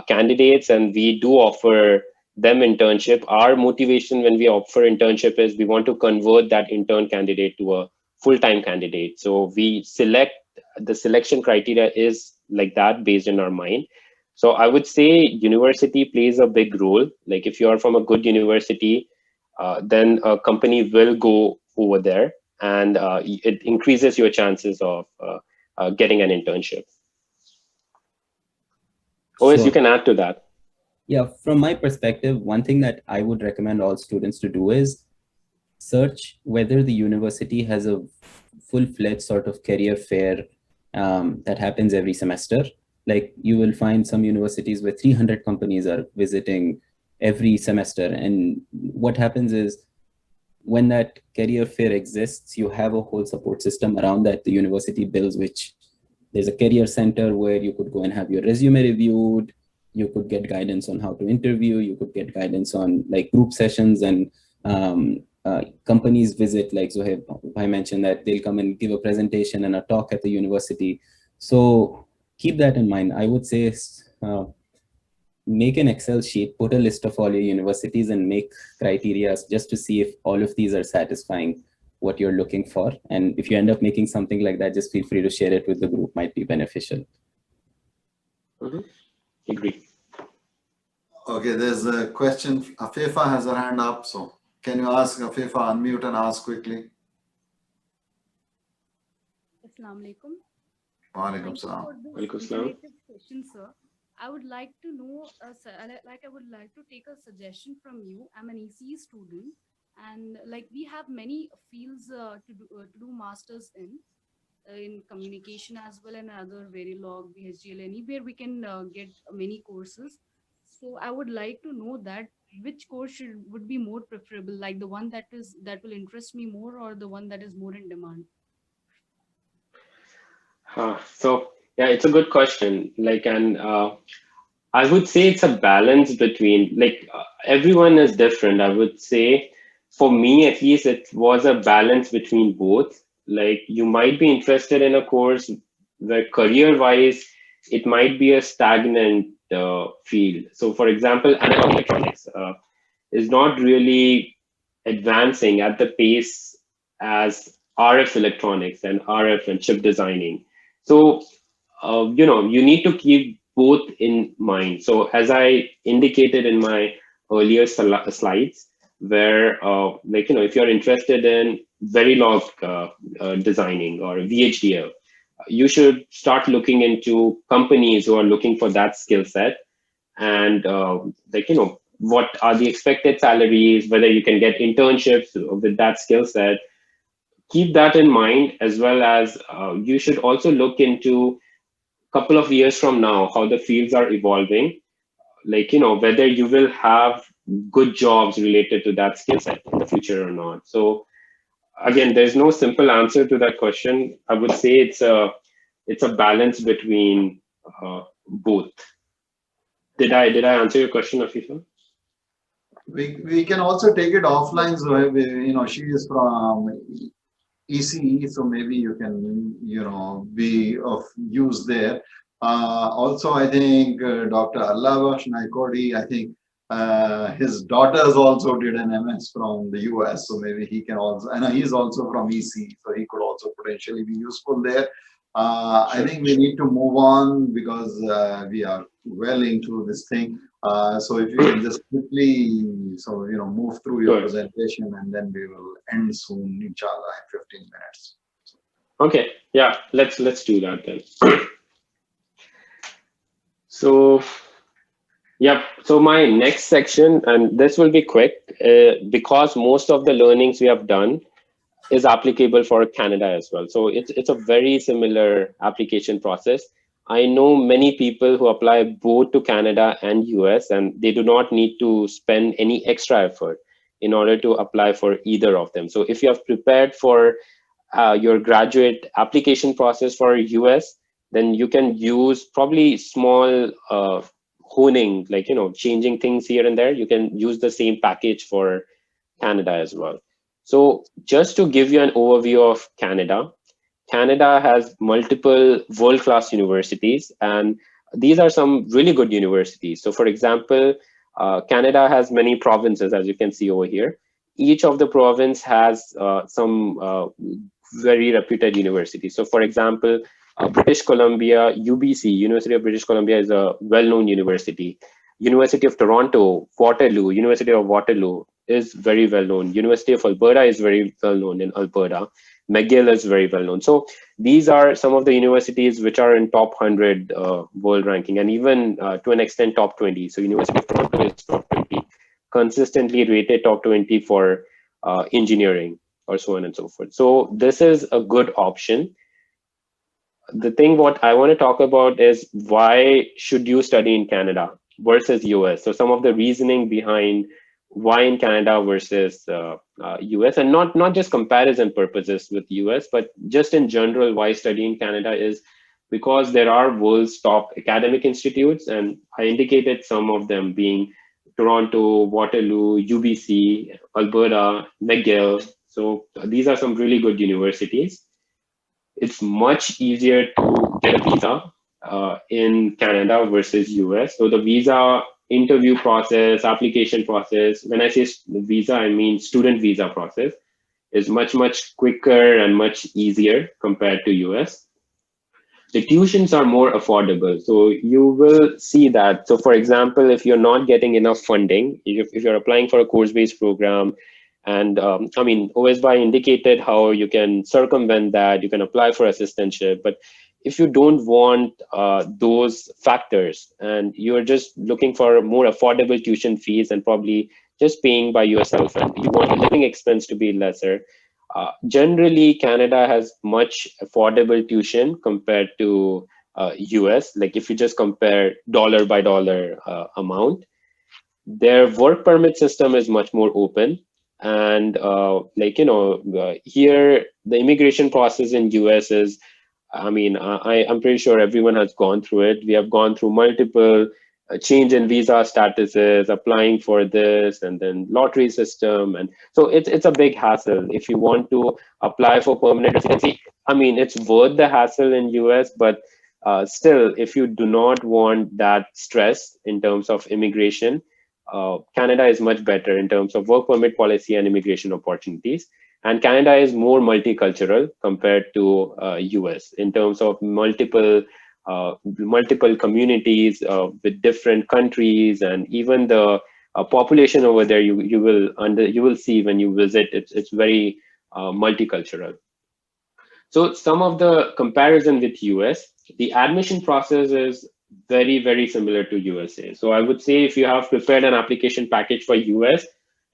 candidates, and we do offer them internship. Our motivation when we offer internship is we want to convert that intern candidate to a full-time candidate. So we the selection criteria is like that, based in our mind. So I would say university plays a big role. Like if you are from a good university, then a company will go over there, and it increases your chances of getting an internship. OS, you can add to that. Yeah, from my perspective, one thing that I would recommend all students to do is search whether the university has a full-fledged sort of career fair that happens every semester. Like you will find some universities where 300 companies are visiting every semester. And what happens is when that career fair exists, you have a whole support system around that the university builds, which there's a career center where you could go and have your resume reviewed. You could get guidance on how to interview. You could get guidance on like group sessions, and companies visit, like Zohaib, I mentioned that they'll come and give a presentation and a talk at the university. So keep that in mind. I would say make an Excel sheet, put a list of all your universities and make criteria just to see if all of these are satisfying what you're looking for. And if you end up making something like that, just feel free to share it with the group. Might be beneficial. Mm-hmm. Agree. Okay, there's a question. Afifa has her hand up. So can you ask Afifa, unmute and ask quickly? Assalamu alaikum. Wa alaikum salam. Alaikum salam. Question, sir. I would like to know, I would like to take a suggestion from you. I'm an ECE student, and like we have many fields to do masters in communication as well, and other Verilog, VHDL, anywhere we can get many courses. So I would like to know that which course would be more preferable, like the one that will interest me more, or the one that is more in demand. So yeah, it's a good question. I would say it's a balance between, everyone is different. I would say for me, at least, it was a balance between both. Like you might be interested in a course where career-wise, it might be a stagnant field. So for example, analog electronics is not really advancing at the pace as RF electronics and RF and chip designing. So, you need to keep both in mind. So as I indicated in my earlier slides, where, if you're interested in Verilog designing or VHDL, you should start looking into companies who are looking for that skill set, and what are the expected salaries, whether you can get internships with that skill set. Keep that in mind, as well as you should also look into a couple of years from now how the fields are evolving. like, whether you will have good jobs related to that skill set in the future or not. So again, there's no simple answer to that question. I would say it's a balance between both. Did I answer your question, Afifa? We can also take it offline. So, she is from ECE, so maybe you can, be of use there. Also, I think Dr. Allabash Naikodi, I think his daughters also did an MS from the US, so maybe he can also, I know he's also from ECE, so he could also potentially be useful there. I think we need to move on because we are well into this thing. So if you can just quickly, move through your presentation, and then we will end soon, inshallah, in 15 minutes. Okay, yeah, let's do that then. So, yeah, so my next section, and this will be quick, because most of the learnings we have done is applicable for Canada as well. So it's a very similar application process. I know many people who apply both to Canada and US, and they do not need to spend any extra effort in order to apply for either of them. So if you have prepared for your graduate application process for US, then you can use probably small honing, like, changing things here and there. You can use the same package for Canada as well. So just to give you an overview of Canada, Canada has multiple world-class universities, and these are some really good universities. So for example, Canada has many provinces, as you can see over here. Each of the province has some very reputed universities. So for example, British Columbia, UBC, University of British Columbia, is a well-known university. University of Toronto, Waterloo, University of Waterloo is very well known. University of Alberta is very well known in Alberta. McGill is very well known. So these are some of the universities which are in top 100 world ranking, and even to an extent top 20. So University of Toronto is top 20, consistently rated top 20 for engineering, or so on and so forth. So this is a good option. The thing what I want to talk about is why should you study in Canada versus US. So some of the reasoning behind why in Canada versus US, and not just comparison purposes with US, but just in general, why study in Canada is because there are world's top academic institutes, and I indicated some of them being Toronto, Waterloo, UBC, Alberta, McGill. So these are some really good universities. It's much easier to get a visa in Canada versus US. So the visa interview process, application process, when I say visa, I mean student visa process, is much quicker and much easier compared to US. The tuitions are more affordable. So you will see that. So for example, if you're not getting enough funding, if you're applying for a course-based program, and I mean, OSBI indicated how you can circumvent that, you can apply for assistantship. But if you don't want those factors, and you're just looking for more affordable tuition fees and probably just paying by yourself, and you want the living expense to be lesser, generally Canada has much affordable tuition compared to US. Like if you just compare dollar by dollar amount, their work permit system is much more open. And here the immigration process in US is, I mean, I'm pretty sure everyone has gone through it. We have gone through multiple change in visa statuses, applying for this, and then lottery system. And so it's a big hassle. If you want to apply for permanent residency, I mean, it's worth the hassle in US, but still, if you do not want that stress in terms of immigration, Canada is much better in terms of work permit policy and immigration opportunities. And Canada is more multicultural compared to US in terms of multiple communities with different countries, and even the population over there. You will see when you visit. It's very multicultural. So some of the comparison with US, the admission process is very similar to USA. So I would say if you have prepared an application package for US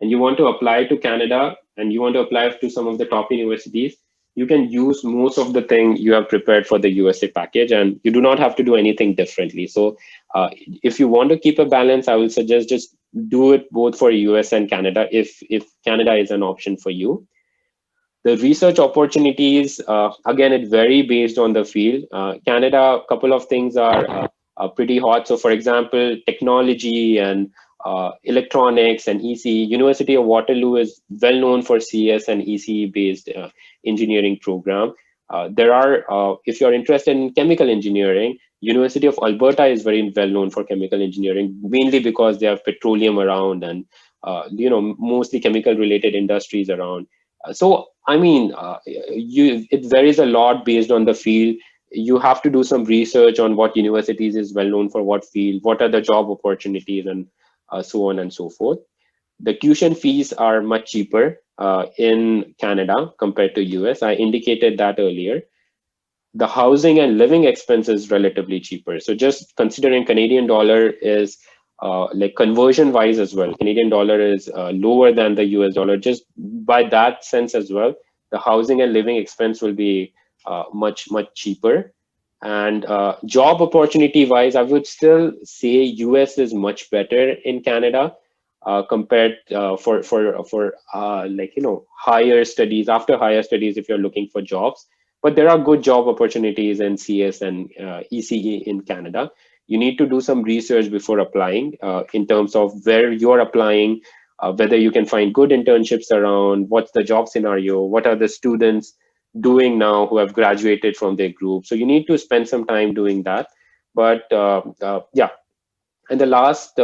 and you want to apply to Canada and you want to apply to some of the top universities, you can use most of the thing you have prepared for the USA package, and you do not have to do anything differently. So if you want to keep a balance, I will suggest just do it both for US and Canada if Canada is an option for you. The research opportunities, again, it vary based on the field. Canada, a couple of things are pretty hot. So for example, technology and electronics and ECE. University of Waterloo is well known for CS and ECE based engineering program. There are, if you're interested in chemical engineering, University of Alberta is very well known for chemical engineering, mainly because they have petroleum around and mostly chemical related industries around. So I mean, it varies a lot based on the field. You have to do some research on what universities is well known for what field, what are the job opportunities, and so on and so forth. The tuition fees are much cheaper in Canada compared to US. I indicated that earlier. The housing and living expense is relatively cheaper. So just considering Canadian dollar is like conversion wise as well, Canadian dollar is lower than the US dollar. Just by that sense as well, the housing and living expense will be much cheaper. And job opportunity wise, I would still say US is much better in Canada compared for higher studies, after higher studies, if you're looking for jobs. But there are good job opportunities in CS and ECE in Canada. You need to do some research before applying in terms of where you're applying, whether you can find good internships around, what's the job scenario, what are the students doing now who have graduated from their group. So you need to spend some time doing that. But yeah. And the last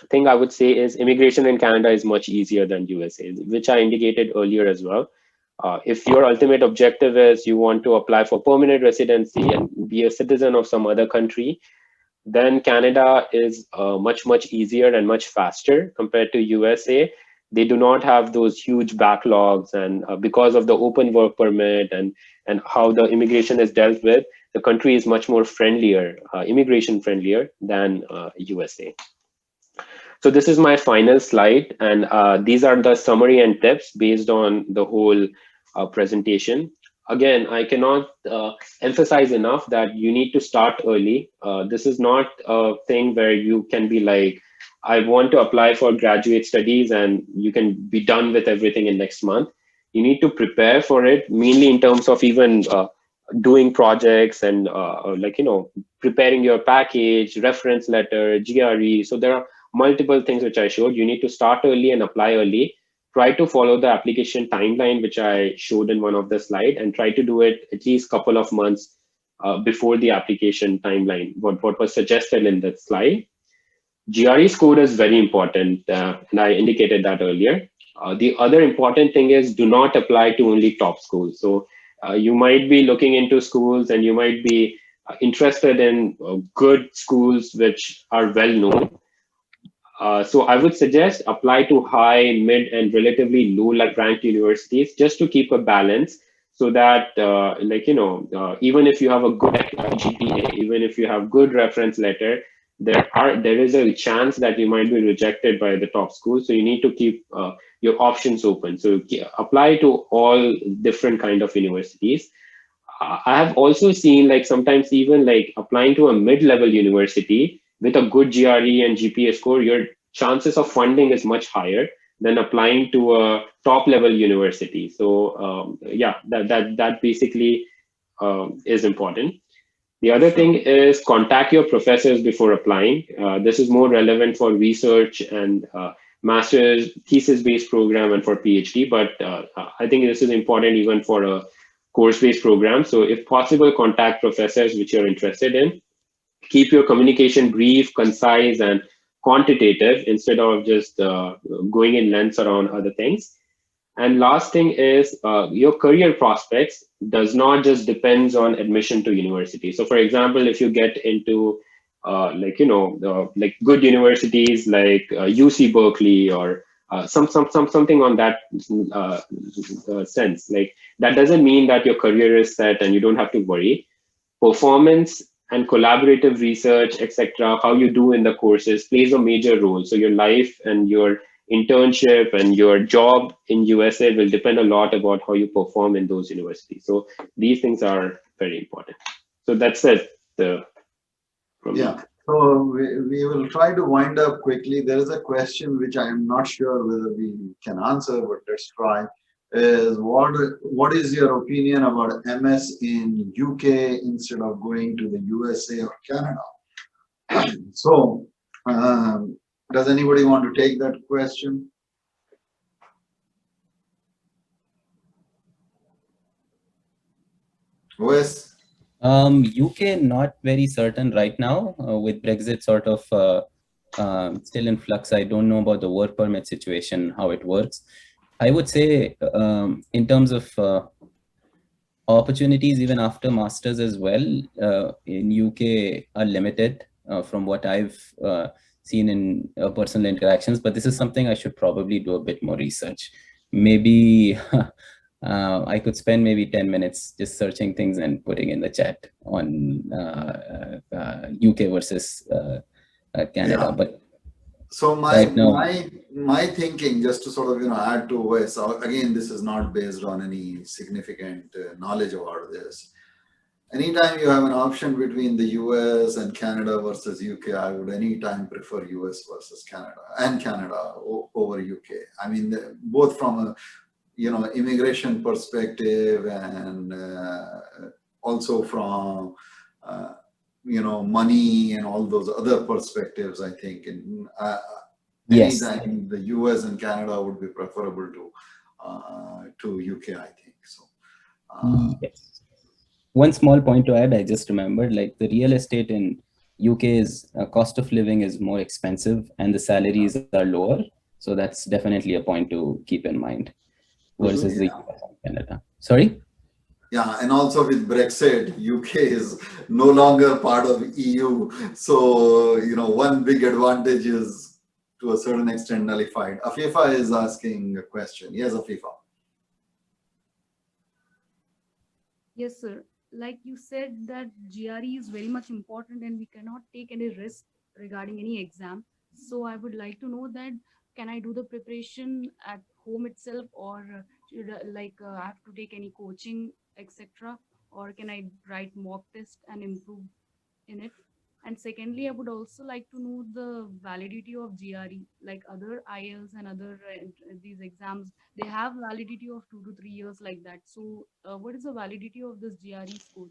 thing I would say is immigration in Canada is much easier than USA, which I indicated earlier as well. If your ultimate objective is you want to apply for permanent residency and be a citizen of some other country, then Canada is much easier and much faster compared to USA. They do not have those huge backlogs, and because of the open work permit and how the immigration is dealt with, the country is much more friendlier, immigration friendlier than USA. So this is my final slide, and these are the summary and tips based on the whole presentation. Again, I cannot emphasize enough that you need to start early. This is not a thing where you can be like, I want to apply for graduate studies and you can be done with everything in next month. You need to prepare for it, mainly in terms of even doing projects and preparing your package, reference letter, GRE. So there are multiple things which I showed. You need to start early and apply early. Try to follow the application timeline, which I showed in one of the slides, and try to do it at least a couple of months before the application timeline, what was suggested in that slide. GRE score is very important, and I indicated that earlier. The other important thing is do not apply to only top schools. So you might be looking into schools and you might be interested in good schools which are well known. So I would suggest apply to high, mid, and relatively low ranked universities just to keep a balance, so that even if you have a good GPA, even if you have good reference letter, there is a chance that you might be rejected by the top school. So you need to keep your options open. So apply to all different kind of universities. I have also seen sometimes even applying to a mid-level university with a good GRE and GPA score, your chances of funding is much higher than applying to a top-level university. So yeah, that basically is important. The other thing is contact your professors before applying. This is more relevant for research and master's thesis-based program and for PhD, but I think this is important even for a course-based program. So if possible, contact professors which you're interested in. Keep your communication brief, concise, and quantitative instead of just going in lengths around other things. And last thing is your career prospects does not just depends on admission to university. So for example, if you get into good universities like UC Berkeley or something on that sense, that doesn't mean that your career is set and you don't have to worry. Performance and collaborative research, etc., how you do in the courses plays a major role. So your life and your internship and your job in USA will depend a lot about how you perform in those universities. So these things are very important. So that's it. Yeah. So we will try to wind up quickly. There is a question which I am not sure whether we can answer, but let's try. Is what is your opinion about MS in UK instead of going to the USA or Canada? So, does anybody want to take that question? Wes? UK, not very certain right now with Brexit sort of still in flux. I don't know about the work permit situation, how it works. I would say in terms of opportunities, even after masters as well, in UK are limited from what I've seen in personal interactions. But this is something I should probably do a bit more research. Maybe I could spend maybe 10 minutes just searching things and putting in the chat on UK versus Canada. Yeah. But so right now, my thinking, just to sort of add to Wes, again, this is not based on any significant knowledge about this. Anytime you have an option between the US and Canada versus UK, I would anytime prefer US versus Canada and Canada over UK. I mean, both from a immigration perspective and also from money and all those other perspectives. I think in yes, anytime the US and Canada would be preferable to UK. I think so. Yes. One small point to add, I just remembered, like the real estate in UK is cost of living is more expensive and the salaries are lower. So that's definitely a point to keep in mind versus the US and Canada. Sorry? Yeah, and also with Brexit, UK is no longer part of EU. So, one big advantage is to a certain extent nullified. Afifa is asking a question. Yes, Afifa. Yes, sir. Like you said that GRE is very much important and we cannot take any risk regarding any exam. So I would like to know that can I do the preparation at home itself, or should I have to take any coaching, etc., or can I write mock test and improve in it? And secondly, I would also like to know the validity of GRE, like other IELTS and other these exams, they have validity of 2 to 3 years like that. So what is the validity of this GRE score?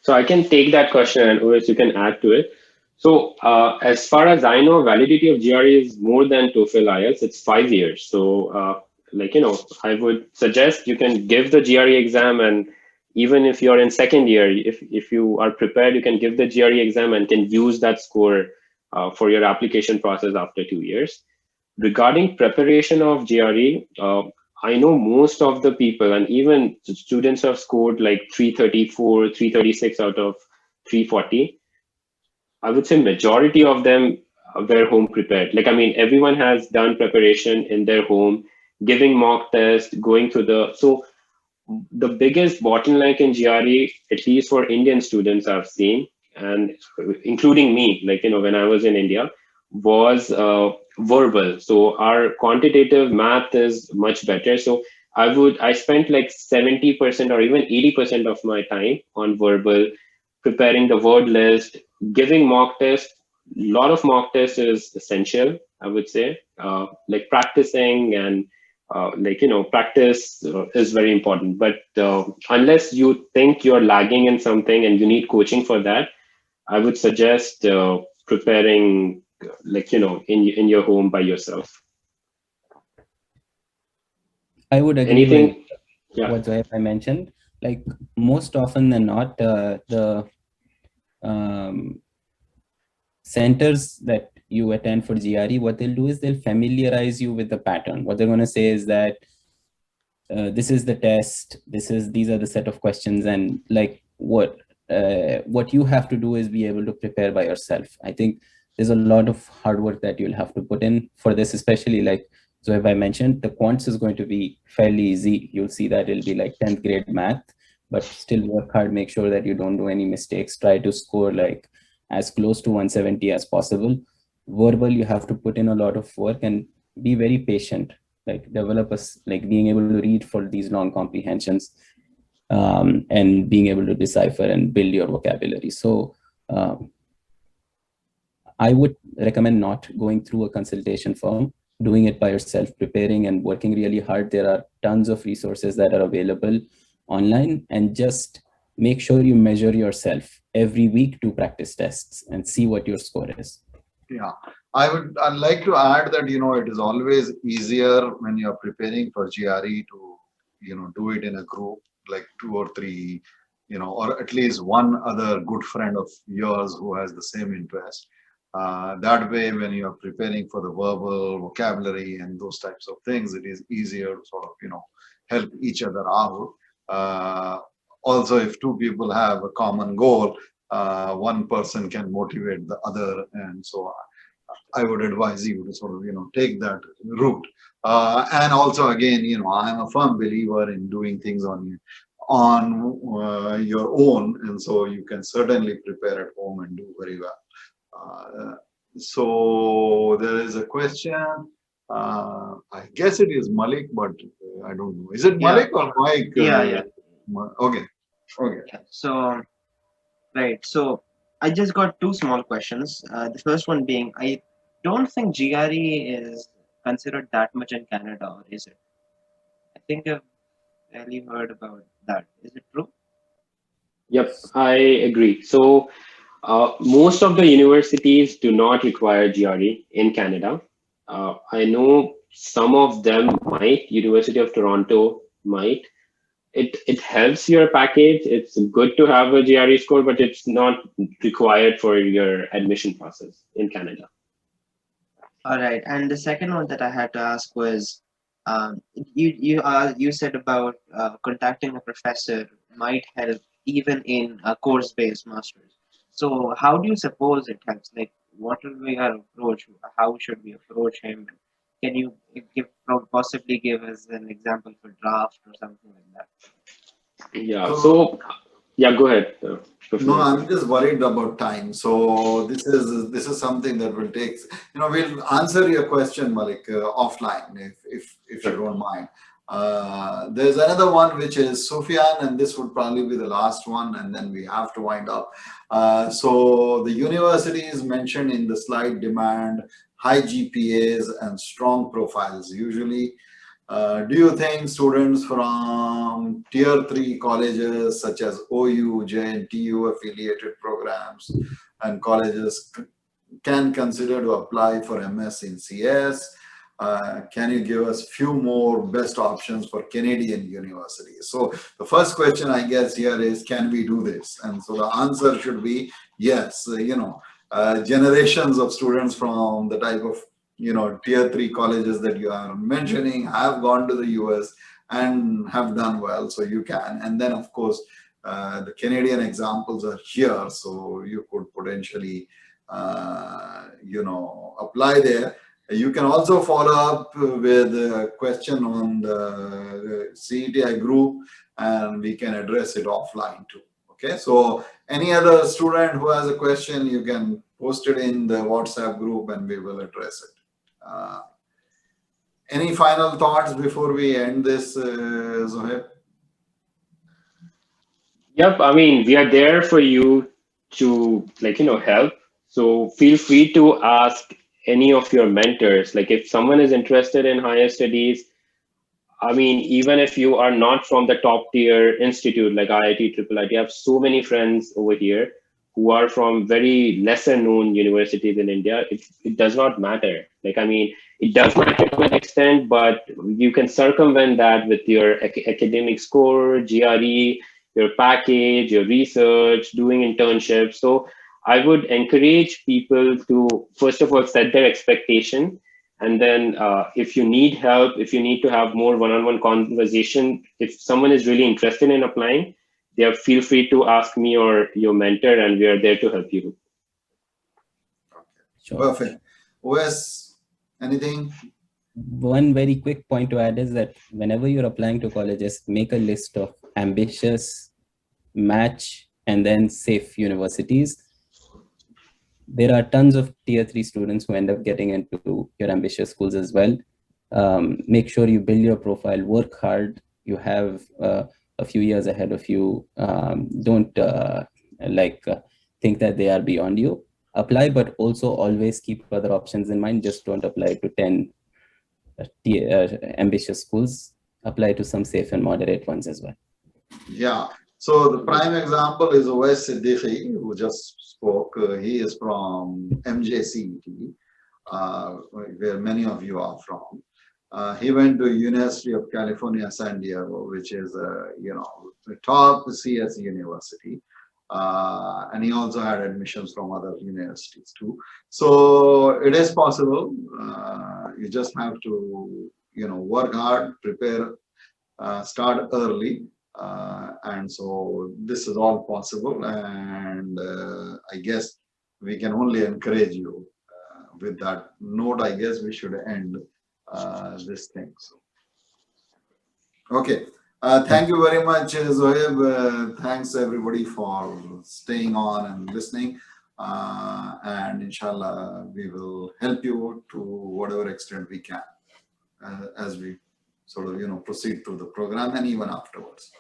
So I can take that question and OS, you can add to it. So as far as I know, validity of GRE is more than TOEFL IELTS. It's 5 years. So I would suggest you can give the GRE exam, and even if you're in second year, if you are prepared, you can give the GRE exam and can use that score for your application process after 2 years. Regarding preparation of GRE, I know most of the people, and even students have scored like 334, 336 out of 340. I would say majority of them were home prepared. Everyone has done preparation in their home, giving mock tests, going through so the biggest bottleneck in GRE, at least for Indian students I've seen, and including me, when I was in India, was verbal. So our quantitative math is much better. So I spent like 70% or even 80% of my time on verbal, preparing the word list, giving mock tests. A lot of mock tests is essential, I would say, like practicing and practice is very important. But unless you think you're lagging in something and you need coaching for that, I would suggest preparing in your home by yourself. I would agree Anything? with what Zohaib mentioned. Like most often than not, the centers that you attend for GRE, what they'll do is they'll familiarize you with the pattern. What they're going to say is that this is the test, these are the set of questions, and like what you have to do is be able to prepare by yourself. I think there's a lot of hard work that you'll have to put in for this, especially like Zohaib mentioned, the quants is going to be fairly easy. You'll see that it'll be like 10th grade math, but still work hard, make sure that you don't do any mistakes, try to score like as close to 170 as possible. verbal, you have to put in a lot of work and be very patient, like develop us, like being able to read for these long comprehensions, and being able to decipher and build your vocabulary. So I would recommend not going through a consultation firm, doing it by yourself, preparing and working really hard. There are tons of resources that are available online, and just make sure you measure yourself every week to practice tests and see what your score is. Yeah, I'd like to add that, it is always easier when you're preparing for GRE to, do it in a group, like 2 or 3, or at least one other good friend of yours who has the same interest. That way, when you're preparing for the verbal, vocabulary, and those types of things, it is easier to sort of, help each other out. Also, if 2 people have a common goal, one person can motivate the other, and so I would advise you to sort of, take that route. And also, again, I'm a firm believer in doing things on your own, and so you can certainly prepare at home and do very well. So there is a question. I guess it is Malik, but I don't know. Is it Malik or Mike? Yeah. Okay. So, right. So I just got 2 small questions. The first one being, I don't think GRE is considered that much in Canada, or is it? I think I've rarely heard about that. Is it true? Yep, I agree. So most of the universities do not require GRE in Canada. I know some of them might. University of Toronto might. It helps your package. It's good to have a GRE score, but it's not required for your admission process in Canada. All right. And the second one that I had to ask was, you said about contacting a professor might help even in a course-based masters. So how do you suppose it helps? Like, what will be our approach? How should we approach him? Can you possibly give us an example for draft or something like that? Yeah. So yeah, go ahead. No, I'm just worried about time. So this is something that will take. We'll answer your question, Malik, offline if you don't mind. There's another one which is Sufyan, and this would probably be the last one, and then we have to wind up. So the universities mentioned in the slide demand high GPAs and strong profiles usually. Do you think students from tier 3 colleges such as OU, JNTU affiliated programs and colleges can consider to apply for MS in CS? Can you give us few more best options for Canadian universities? So the first question I guess here is, can we do this? And so the answer should be yes. Generations of students from the type of tier 3 colleges that you are mentioning have gone to the US and have done well, so you can. And then of course the Canadian examples are here, so you could potentially apply there. You can also follow up with a question on the CETI group, and we can address it offline too. Okay, so any other student who has a question, you can post it in the WhatsApp group and we will address it. Any final thoughts before we end this, Zohaib? Yep, I mean, we are there for you to help. So feel free to ask any of your mentors. Like if someone is interested in higher studies, I mean, even if you are not from the top tier institute like IIT, IIIT, I have so many friends over here who are from very lesser known universities in India. It does not matter. Like, I mean, it does matter to an extent, but you can circumvent that with your academic score, GRE, your package, your research, doing internships. So I would encourage people to, first of all, set their expectation. And then if you need help, if you need to have more one-on-one conversation, if someone is really interested in applying, feel free to ask me or your mentor, and we are there to help you. Sure. Perfect. Wes, anything? One very quick point to add is that whenever you're applying to colleges, make a list of ambitious, match, and then safe universities. there are tons of tier 3 students who end up getting into your ambitious schools as well. Make sure you build your profile, work hard. You have a few years ahead of you. Don't think that they are beyond you. Apply, but also always keep other options in mind. Just don't apply to 10 ambitious schools. Apply to some safe and moderate ones as well. Yeah. So the prime example is Oais Siddiqui, who just spoke. He is from MJCET, where many of you are from. He went to University of California, San Diego, which is, the top CS university. And he also had admissions from other universities too. So it is possible. You just have to, work hard, prepare, start early. And so this is all possible. And I guess we can only encourage you. With that note, I guess we should end this thing. So, okay. Thank you very much, Zohaib. Thanks everybody for staying on and listening. And inshallah, we will help you to whatever extent we can as we sort of, proceed through the program and even afterwards.